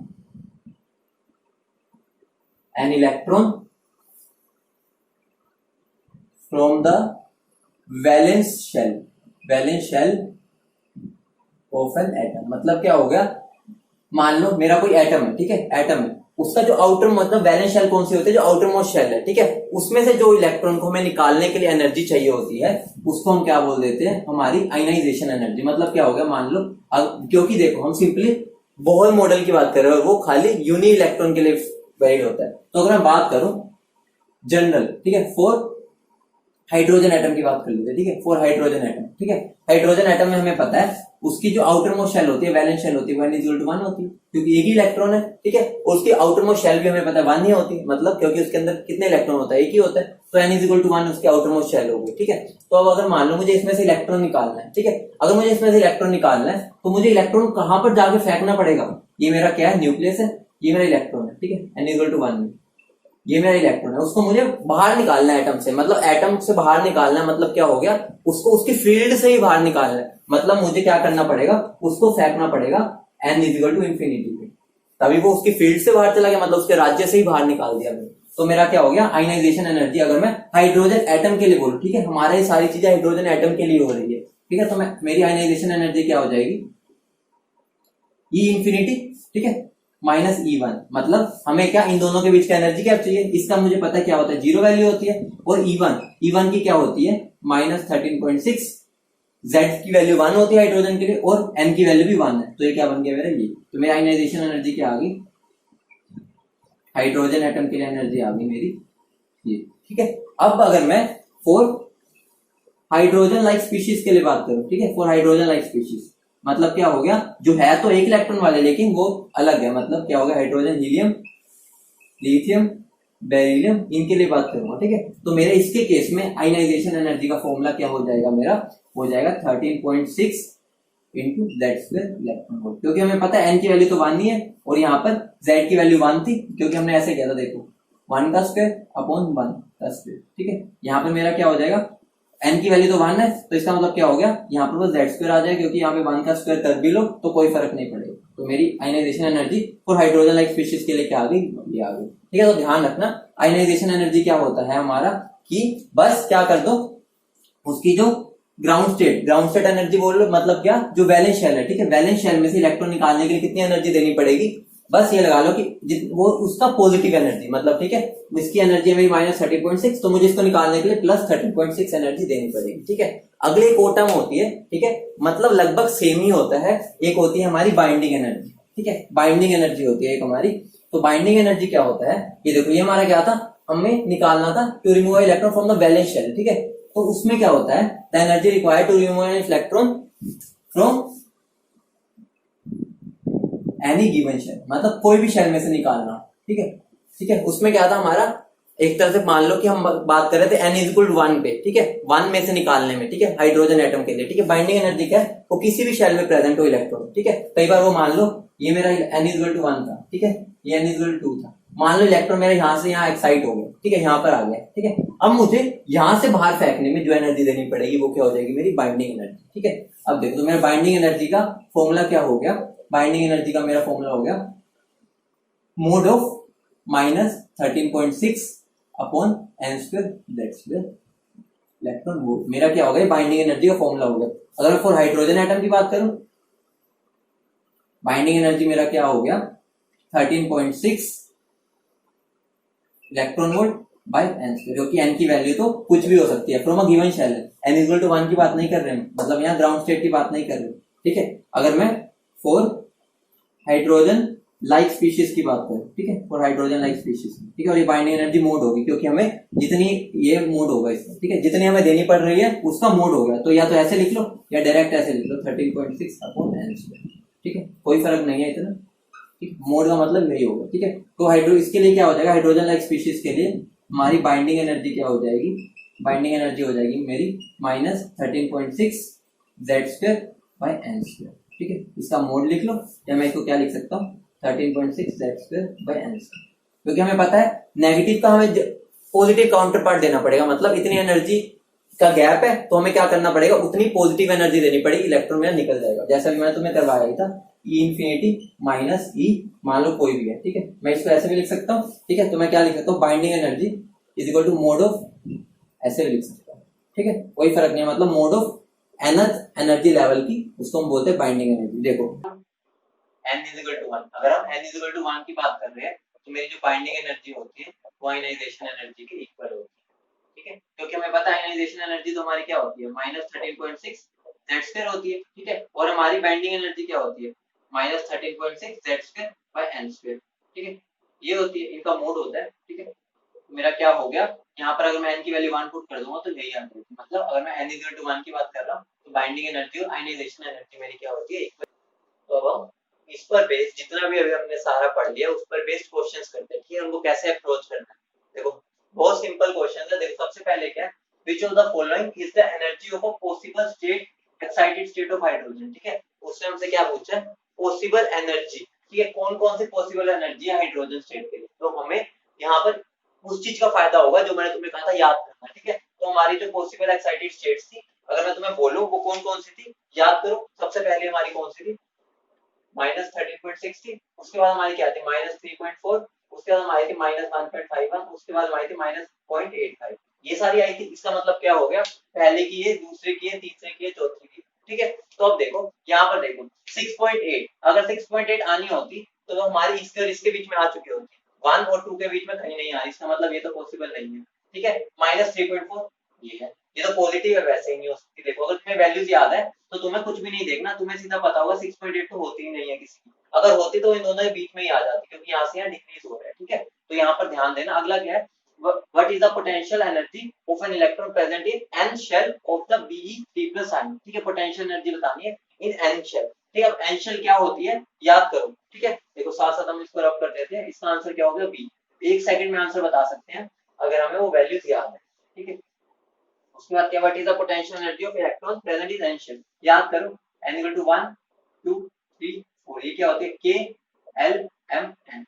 an electron from the valence shell of an atom. मतलब क्या हो गया, मान लो मेरा कोई एटम है, ठीक है, एटम है, उसका जो आउटर मतलब वैलेंस शेल कौन सी होती है, जो आउटर मोस्ट शेल है, ठीक है, उसमें से जो इलेक्ट्रॉन को हमें निकालने के लिए एनर्जी चाहिए होती है उसको हम क्या बोल देते हैं, हमारी आयनाइजेशन एनर्जी। मतलब क्या हो गया, मान लो क्योंकि देखो हम सिंपली बोहर मॉडल की बात कर रहे हैं और वो खाली यूनि इलेक्ट्रॉन के लिए वैलिड होता है। तो अगर मैं बात करूं जनरल, ठीक है, फॉर हाइड्रोजन एटम की बात कर लेते हैं, ठीक है, फॉर हाइड्रोजन एटम, ठीक है। हाइड्रोजन एटम में हमें पता है उसकी जो आउटर मोस्ट शेल होती है, वैलेंस शेल होती है, 1 होती है, क्योंकि एक ही इलेक्ट्रॉन है, ठीक है। और उसकी आउटर मोस्ट शेल भी हमें पता है 1 ही होती है, मतलब क्योंकि उसके अंदर कितने इलेक्ट्रॉन होता है, एक ही होता है, तो n=1 उसकी आउटर मोस्ट शेल होगी, ठीक है। तो अब अगर मान लो मुझे इसमें से इलेक्ट्रॉन निकालना है, ठीक है, अगर मुझे इसमें से इलेक्ट्रॉन निकालना है तो मुझे इलेक्ट्रॉन कहां पर जाके फेंकना पड़ेगा, ये मेरा क्या है, न्यूक्लियस है, ये मेरा इलेक्ट्रॉन है, ठीक है, n=1 में ये मेरा इलेक्ट्रॉन है, उसको मुझे बाहर निकालना है एटम से, मतलब एटम से बाहर निकालना है, मतलब क्या हो गया, उसको उसकी फील्ड से ही बाहर निकालना है, मतलब मुझे क्या करना पड़ेगा, उसको फेंकना पड़ेगा n=इंफिनिटी पे, तभी वो उसकी फील्ड से बाहर चला गया, मतलब उसके राज्य से ही बाहर निकाल दिया मैंने। तो मेरा क्या हो गया, आयनाइजेशन एनर्जी, अगर मैं हाइड्रोजन एटम के लिए बोलूं, ठीक है, हमारा ये सारी चीजें हाइड्रोजन एटम के लिए हो रही है, ठीक है, तो मेरी आयनाइजेशन एनर्जी क्या हो जाएगी, E∞, ठीक है, -E1, मतलब हमें क्या इन दोनों के बीच का एनर्जी क्या चाहिए, इसका मुझे पता है क्या होता है, 0 वैल्यू होती है, और E1 की क्या होती है, -13.6, Z की वैल्यू 1 होती है हाइड्रोजन के लिए, और N की वैल्यू भी 1 है, तो ये क्या बन गया मेरा, ये, तो मेरा आयनाइजेशन एनर्जी क्या आ गई, हाइड्रोजन एटम के लिए एनर्जी आ गई मेरी ये, ठीक है। अब अगर मैं फॉर हाइड्रोजन लाइक स्पीशीज के लिए बात करूं, ठीक है, फॉर हाइड्रोजन लाइक स्पीशीज, मतलब क्या हो गया, जो है तो एक इलेक्ट्रॉन वाले लेकिन वो अलग है, मतलब क्या हो गया, हाइड्रोजन, हीलियम, लिथियम, बेरिलियम, इनके लिए बात करूंगा, ठीक है। तो मेरे इसके केस में आयनाइजेशन एनर्जी का फॉर्मूला क्या हो जाएगा, मेरा हो जाएगा 13.6 इंटू Z² इलेक्ट्रॉन वोल्ट, क्योंकि हमें पता है N की वैल्यू तो 1 ही है, और यहाँ पर Z की वैल्यू 1 थी, क्योंकि हमने ऐसे किया था, देखो 1 का स्क्वायर अपॉन 1 का स्क्वायर, ठीक है। यहाँ पर मेरा क्या हो जाएगा, n की वैल्यू तो 1 है, तो इसका मतलब क्या हो गया, यहाँ पर बस Z² आ जाए, क्योंकि यहाँ पे 1 का स्क्वायर कर भी लो तो कोई फर्क नहीं पड़ेगा। तो मेरी ionisation energy for hydrogen like species के लिए क्या आ गई, ये आ गई, ठीक है। तो ध्यान रखना आयनाइजेशन एनर्जी क्या होता है हमारा, कि बस क्या कर दो, उसकी जो ग्राउंड स्टेट एनर्जी बोल लो, मतलब क्या, जो वैलेंस शेल है, ठीक है, वैलेंस शेल में से इलेक्ट्रॉन निकालने के लिए कितनी एनर्जी देनी पड़ेगी, बस ये लगा लो कि वो उसका पॉजिटिव एनर्जी, मतलब ठीक है, इसकी एनर्जी है मेरी -13.6, तो मुझे इसको निकालने के लिए +13.6 एनर्जी देनी पड़ेगी, ठीक है। अगले एक और टर्म होती है, ठीक है, मतलब लगभग सेम ही होता है, एक होती है हमारी बाइंडिंग एनर्जी, ठीक है, बाइंडिंग एनर्जी होती है एक हमारी। तो बाइंडिंग एनर्जी क्या होता है, ये देखो, ये हमारा क्या था, हमें निकालना था to remove electron from the valence shell, ठीक है। तो उसमें क्या होता है, the energy required to remove an electron from any given shell, मतलब कोई भी शेल में से निकालना, ठीक है, ठीक है। उसमें क्या था हमारा, एक तरह से मान लो कि हम बात कर रहे थे n=1 पे, ठीक है, 1 में से निकालने में, ठीक है, हाइड्रोजन एटम के लिए, ठीक है। बाइंडिंग एनर्जी क्या है, वो किसी भी शेल में प्रेजेंट हो इलेक्ट्रॉन, ठीक है। कई बार वो मान लो ये मेरा n=1 था, ठीक है, ये n=2 था, मान लो इलेक्ट्रॉन मेरा यहाँ से यहाँ एक्साइट हो गया, ठीक है, यहाँ पर आ गया, ठीक है। अब मुझे यहाँ से बाहर फेंकने में जो एनर्जी देनी पड़ेगी वो क्या हो जाएगी, मेरी बाइंडिंग एनर्जी, ठीक है। अब देखो, तो मेरा बाइंडिंग एनर्जी का फॉर्मूला क्या हो गया, बाइंडिंग एनर्जी का मेरा फॉर्मूला हो गया mode of -13.6 upon n² Z² electron volt, मेरा क्या हो गया, बाइंडिंग एनर्जी का फॉर्मूला हो गया। अगर मैं फॉर हाइड्रोजन एटम की बात करूं, बाइंडिंग एनर्जी मेरा क्या हो गया, 13.6 इलेक्ट्रॉन वोल्ट बाय n², जो कि n की वैल्यू तो कुछ भी हो सकती है, फ्रॉम अ गिवन शेल है, n=1 की बात नहीं कर रहे हैं, मतलब यहाँ ग्राउंड स्टेट की बात नहीं कर रहे, ठीक है। अगर मैं फॉर हाइड्रोजन लाइक स्पीशीज की बात करें, ठीक है, फॉर हाइड्रोजन लाइक स्पीशीज, ठीक है, और ये बाइंडिंग एनर्जी मोड होगी, क्योंकि हमें जितनी ये मोड होगा इसका, ठीक है, जितनी हमें देनी पड़ रही है उसका मोड होगा, तो या तो ऐसे लिख लो या डायरेक्ट ऐसे लिख लो 13.6 अपॉन n², ठीक है, कोई फर्क नहीं है इतना, ठीक, मोड का मतलब यही होगा, ठीक है। तो इसके लिए क्या हो जाएगा, हाइड्रोजन लाइक स्पीशीज के लिए हमारी बाइंडिंग एनर्जी क्या हो जाएगी, बाइंडिंग एनर्जी हो जाएगी मेरी -13.6 Z² बाय n², ठीक है। इसका मोड लिख लो, या मैं इसको क्या लिख सकता हूँ, 13.6 Z² बाय n², क्योंकि हमें पता है नेगेटिव का हमें पॉजिटिव काउंटर पार्ट देना पड़ेगा, मतलब इतनी एनर्जी का गैप है तो हमें क्या करना पड़ेगा, उतनी पॉजिटिव एनर्जी देनी पड़ेगी, इलेक्ट्रॉन मेरा निकल जाएगा, जैसा भी मैंने तुम्हें करवाया ही था, E∞ -E, मान लो कोई भी है, ठीक है, मैं इसको ऐसे भी लिख सकता हूँ, ठीक है। तो मैं क्या लिख सकता हूँ, binding energy is equal to mod of, ऐसे भी लिख सकता हूँ, ठीक है, कोई फर्क नहीं है, मतलब mode of nth energy level की, उसको हम बोलते हैं बाइंडिंग एनर्जी। देखो n=1, अगर हम n=1 की बात कर रहे हैं तो मेरी जो बाइंडिंग एनर्जी होती है वो आयनाइजेशन एनर्जी के इक्वल होती है, ठीक है, क्योंकि हमें पता है आयनाइजेशन एनर्जी तो हमारी क्या होती है, -13.6 Z² होती है, ठीक है, और हमारी बाइंडिंग एनर्जी क्या होती है, -13.6 Z² बाय n², ठीक है, ये होती है, इनका मोड होता है, ठीक है। मेरा क्या हो गया, यहाँ पर अगर मैं n की वैल्यू 1 पुट कर दूंगा तो यही आंसर होगा। मतलब अगर मैं n इक्वल टू 1 की बात कर रहा हूँ तो बाइंडिंग एनर्जी और आयनाइजेशन एनर्जी मेरी क्या होती है इक्वल। तो अब हम इस पर बेस्ड जितना भी अभी हमने सारा पढ़ लिया उस पर बेस्ड क्वेश्चंस करते हैं, ठीक है, उनको कैसे अप्रोच करना है। देखो बहुत सिंपल क्वेश्चन है। देखो सबसे पहले क्या है, which of the following is the energy of a possible state excited state of hydrogen, ठीक है, उसने हमसे क्या पूछा है, पॉसिबल एनर्जी, ठीक है, कौन कौन सी पॉसिबल एनर्जी है हाइड्रोजन स्टेट के लिए। तो हमें यहाँ पर उस चीज का फायदा होगा जो मैंने तुम्हें कहा था याद करना, ठीक है। तो हमारी जो पॉसिबल एक्साइटेड स्टेट्स थी, अगर मैं तुम्हें बोलूं वो कौन कौन सी थी, याद करो। सबसे पहले हमारी कौन सी थी, -13.60, उसके बाद हमारी क्या थी -3.4, उसके बाद हमारी थी -1.51, उसके बाद हमारी थी -0.85। ये सारी आई थी। इसका मतलब क्या हो गया, पहले की है, दूसरे की है, तीसरे की है, चौथे की, ठीक है। तो अब देखो यहाँ पर देखो 6.8, अगर 6.8 आनी होती तो हमारी इसके और इसके बीच में आ चुकी होती, 1 और 2 के बीच में कहीं नहीं आ रही, इसका मतलब ये तो पॉसिबल नहीं है, ठीक है। -3.4 ये है, ये तो पॉजिटिव है, वैसे ही नहीं हो सकती। देखो अगर तुम्हें वैल्यूज याद है तो तुम्हें कुछ भी नहीं देखना, तुम्हें सीधा पता होगा 6.8 तो होती ही नहीं है किसी की, अगर होती तो इन दोनों के बीच में ही आ जाती, क्योंकि यहाँ से यहाँ डिक्रीज हो रहा है, ठीक है। तो यहाँ पर ध्यान देना। अगला क्या है, what is the potential energy of an electron present in n shell of the Be3+ ion, ठीक है, पोटेंशियल एनर्जी बतानी है इन n shell, ठीक है। अब n shell क्या होती है याद करो, ठीक है। देखो साथ साथ हम इसको रब कर देते हैं, इसका आंसर क्या होगा बी। एक सेकंड में आंसर बता सकते हैं अगर हमें वो वैल्यूज याद है, ठीक है। उसके बाद क्या, what is the potential energy of electron present in n shell, याद करो n इक्वल टू 1 2 3 4, ये क्या होती है k l m n,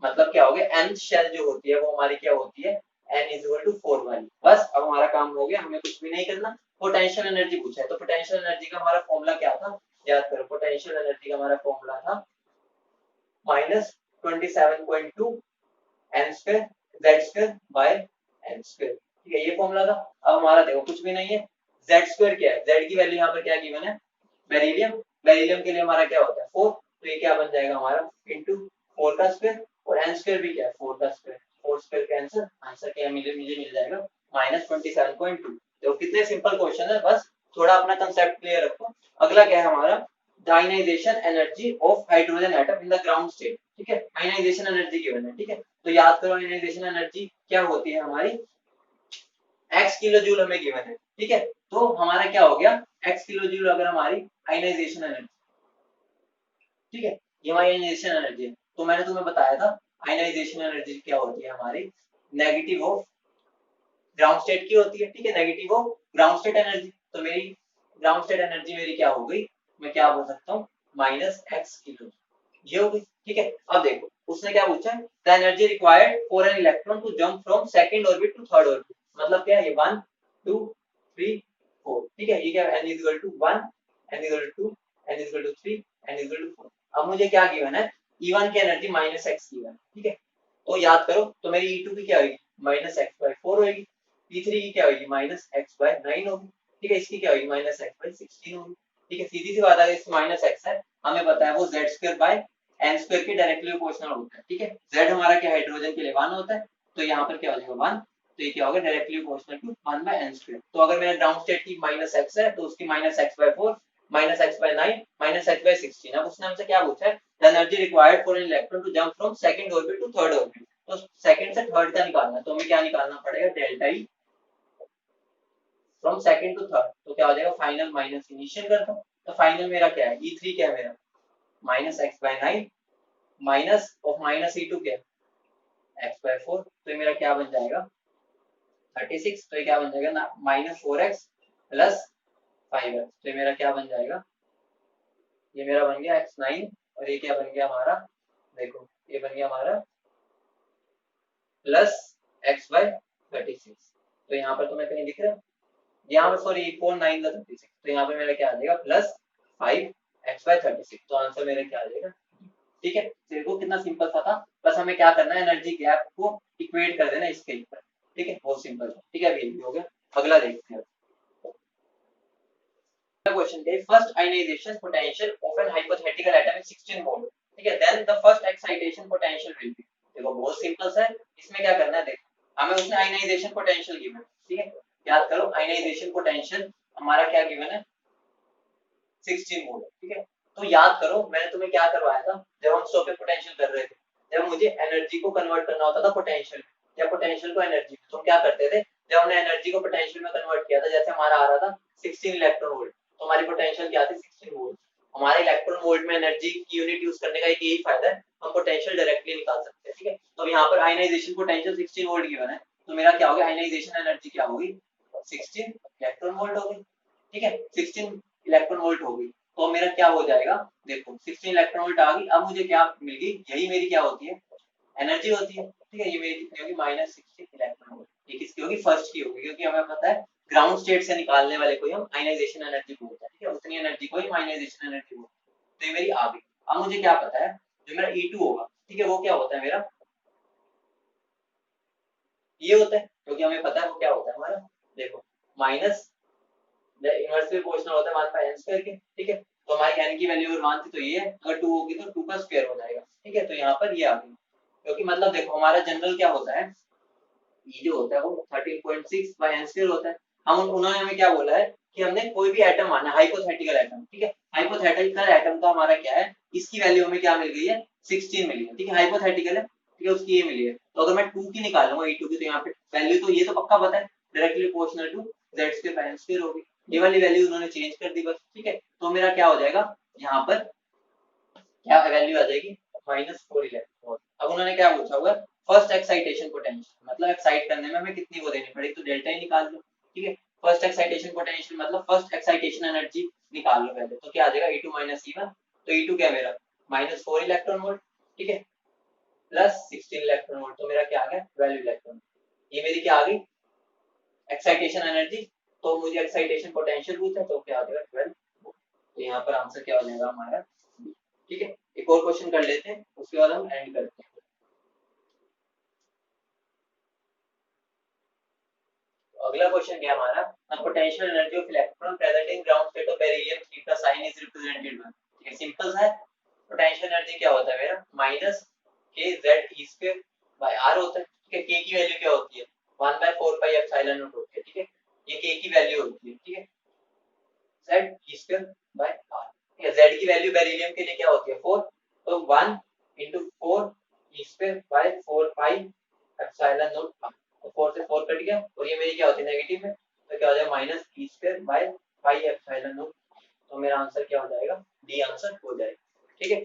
मतलब क्या हो गया n शेल जो होती है वो हमारी क्या होती है n इज इक्वल टू 4 वाली। बस अब हमारा काम हो गया, हमें कुछ भी नहीं करना। पोटेंशियल एनर्जी पूछा है तो पोटेंशियल एनर्जी का हमारा फॉर्मूला क्या था, याद करो। पोटेंशियल एनर्जी का हमारा फॉर्मूला था -27.2 n square z square by n square, ठीक है, ये फॉर्मूला था। अब हमारा देखो कुछ भी नहीं है, z स्क्वायर क्या है, z की वैल्यू यहाँ पर क्या गिवन है, बेरिलियम, बेरिलियम के लिए हमारा क्या होता है 4, तो ये क्या बन जाएगा हमारा इनटू 4 का स्क्वायर, और n स्क्वायर भी क्या है 4 का स्क्वायर, 4 स्क्वायर कैंसिल, आंसर क्या मुझे मिल जाएगा -27.2। देखो कितने सिंपल क्वेश्चन है, बस थोड़ा अपना कांसेप्ट क्लियर रखो। अगला क्या है हमारा, ionisation energy of hydrogen atom in the ground state, ठीक है, आयनाइजेशन एनर्जी गिवन है, ठीक है। तो याद करो आयनाइजेशन एनर्जी क्या होती है हमारी, x किलो जूल हमें गिवन है, ठीक है। तो हमारा क्या हो गया x किलो जूल अगर हमारी आयनाइजेशन एनर्जी, ठीक है, ये हमारी आयनाइजेशन एनर्जी है। तो मैंने तुम्हें बताया था आयनाइजेशन एनर्जी क्या होती है हमारी, नेगेटिव ऑफ ग्राउंड स्टेट की होती है, ठीक है, negative of ground state energy. तो मेरी ग्राउंड स्टेट एनर्जी मेरी क्या हो गई, मैं क्या बोल सकता हूँ -x किलो, ये हो गई, ठीक है। अब देखो उसने क्या पूछा है, the energy required for an electron to jump from second orbit to third orbit, मतलब क्या है ये 1 2 3 4, ठीक है, ये क्या है n is equal to 1 n is equal to 2 n is equal to 3 n is equal to 4। अब मुझे क्या गिवन है, E1 की एनर्जी -x गिवन है, ठीक है। तो याद करो तो मेरी E2 की क्या होगी -x/4 होगी, E3 की क्या होगी -x/9 होगी, ठीक है, इसकी क्या होगी -x/16 होगी, ठीक है। सीधी सी बात है, इसमें -x है, हमें पता है वो z² के डायरेक्टली प्रोपोर्शनल होता है, ठीक है। z हमारा क्या हाइड्रोजन के लिए 1 होता है, तो यहाँ पर क्या हो जाएगा 1, तो ये क्या होगा डायरेक्टली प्रोपोर्शनल टू 1/n²। तो अगर मेरा ग्राउंड स्टेट की -x है तो उसकी -x/4 -x/9 -x/16। अब उसने हमसे क्या पूछा है, the energy required for an electron to jump from second orbit to third orbit, तो सेकंड से थर्ड का निकालना है, तो हमें क्या निकालना पड़ेगा, delta E from second to third. तो क्या हो जाएगा फाइनल माइनस इनिशियल करता हूं, तो फाइनल मेरा क्या है E3 क्या है मेरा -x/9 माइनस ऑफ -E2 क्या है x/4, तो ये मेरा क्या बन जाएगा 36, तो ये क्या बन जाएगा ना -4x प्लस 5x, तो ये मेरा क्या बन जाएगा, ये मेरा बन गया x9, और ये क्या बन गया हमारा, देखो ये बन गया हमारा प्लस x/36। तो यहाँ पर तुम्हें कहीं दिख रहा है, यहाँ पर सॉरी 4 9 का 36, तो यहाँ पे मेरा क्या आ जाएगा प्लस 5x/36, तो आंसर मेरा क्या आ जाएगा, ठीक है। देखो कितना सिंपल सा था, बस हमें क्या करना है एनर्जी गैप को इक्वेट कर देना इसके ऊपर, ठीक है, बहुत सिंपल था, ठीक है। अभी हो गया, अगला देखते हैं क्वेश्चन के first ionisation potential of an hypothetical atom is 16 mole, ठीक है, then the first excitation potential will be. देखो बहुत सिंपल सा है, इसमें क्या करना है, देखो हमें उसने आयनाइजेशन पोटेंशियल गिवन है, ठीक है, याद करो आयनाइजेशन पोटेंशियल हमारा क्या गिवन है 16 मोल, ठीक है। तो याद करो मैंने तुम्हें क्या करवाया था जब हम स्टॉपिंग पोटेंशियल कर रहे थे, जब मुझे एनर्जी को कन्वर्ट करना होता था पोटेंशियल, या पोटेंशियल को एनर्जी में। तो हम क्या करते थे, जब हमने एनर्जी को पोटेंशियल में कन्वर्ट किया था, जैसे हमारा आ रहा था 16 इलेक्ट्रॉन वोल्ट, तो हमारी पोटेंशियल क्या थी 16 वोल्ट। हमारे इलेक्ट्रॉन वोल्ट में एनर्जी की यूनिट यूज करने का एक यही फायदा है, हम पोटेंशियल डायरेक्टली निकाल सकते हैं। ठीक है, तो यहाँ पर आयनाइजेशन पोटेंशियल 16 वोल्ट गिवन है, तो मेरा क्या होगा, आयनाइजेशन एनर्जी क्या होगी 16 इलेक्ट्रॉन वोल्ट होगी। ठीक है, 16 इलेक्ट्रॉन वोल्ट होगी, तो मेरा क्या हो जाएगा, देखो 16 इलेक्ट्रॉन वोल्ट आ गई। अब मुझे क्या मिल गई, यही मेरी क्या होती है, एनर्जी होती है। ठीक है, ये मेरी कितनी होगी -16 इलेक्ट्रॉन वोल्ट। ये किसकी होगी, फर्स्ट की होगी, क्योंकि हमें पता है ग्राउंड स्टेट से निकालने वाले को हम आयनाइजेशन एनर्जी बोलते हैं। ठीक है, उतनी एनर्जी को ही आयनाइजेशन एनर्जी बोलते हैं। तो ये मेरी आ गई। अब मुझे क्या पता है, जो मेरा E2 होगा, ठीक है, वो क्या होता है मेरा, ये होता है, क्योंकि हमें पता है वो क्या होता है हमारा, देखो माइनस इनवर्सली प्रोपोर्शनल होता है हमारे पास n स्क्वायर के। ठीक है, तो हमारी n की वैल्यू अगर 1 थी तो ये है, अगर 2 होगी तो 2 का स्क्वायर हो जाएगा। ठीक है, तो यहाँ पर ये आ गई, क्योंकि मतलब देखो हमारा जनरल क्या होता है, ये जो होता है वो 13.6 बाय n स्क्वायर होता है। हम उन्होंने हमें क्या बोला है कि हमने कोई भी एटम माना, हाइपोथेटिकल एटम। ठीक है, हाइपोथेटिकल एटम का हमारा क्या है, इसकी वैल्यू हमें क्या मिल गई है 16 मिली है। ठीक है, हाइपोथेटिकल है, ठीक है, उसकी ये मिली है। तो अगर मैं 2 की निकालूंगा E2 की, तो यहाँ पे वैल्यू तो ये तो पक्का पता है, directly proportional to z square by n square होगी। ये वाली वैल्यू उन्होंने चेंज कर दी बस। ठीक है, तो मेरा क्या हो जाएगा, यहाँ पर क्या वैल्यू आ जाएगी -4 इलेक्ट्रॉन। अब उन्होंने क्या पूछा हुआ, फर्स्ट एक्साइटेशन पोटेंशियल, मतलब एक्साइट करने में हमें कितनी वो देनी पड़ेगी, तो डेल्टा ही निकाल लो। ठीक है, फर्स्ट एक्साइटेशन पोटेंशियल मतलब फर्स्ट एक्साइटेशन एनर्जी निकाल लो पहले, तो क्या आ जाएगा E2 E1। तो E2 क्या मेरा -4 इलेक्ट्रॉन वोल्ट। ठीक है, प्लस 16 इलेक्ट्रॉन वोल्ट, तो मेरा क्या आ गया वैल्यू इलेक्ट्रॉन। ये मेरी क्या आ गई एक्साइटेशन एनर्जी। तो मुझे एक्साइटेशन पोटेंशियल पूछा, तो क्या आ जाएगा 12। तो यहाँ पर आंसर क्या हो जाएगा हमारा। ठीक है, एक और क्वेश्चन कर लेते हैं, उसके बाद हम एंड करते हैं। तो अगला क्वेश्चन क्या हमारा, the potential energy of electron present in ground state of beryllium 3 का साइन इज रिप्रेजेंटेड बाय। ठीक है, सिंपल सा है। पोटेंशियल एनर्जी क्या होता है मेरा minus K Z E square by R होता है। ठीक है, के की वैल्यू क्या होती है 1/4 पाई एप्सिलॉन नॉट होती है। ठीक है, ये के की वैल्यू होती है। ठीक है, Z E square by R. ठीक है, जेड की वैल्यू बेरिलियम के लिए क्या होती है 4, तो 1 into 4 E square by 4 pi epsilon naught R. तो 4 से 4 कट गया, और ये मेरी क्या होती है नेगेटिव में, तो क्या हो जाएगा minus E square by pi epsilon not. तो मेरा आंसर क्या हो जाएगा, डी आंसर हो जाएगा। ठीक है,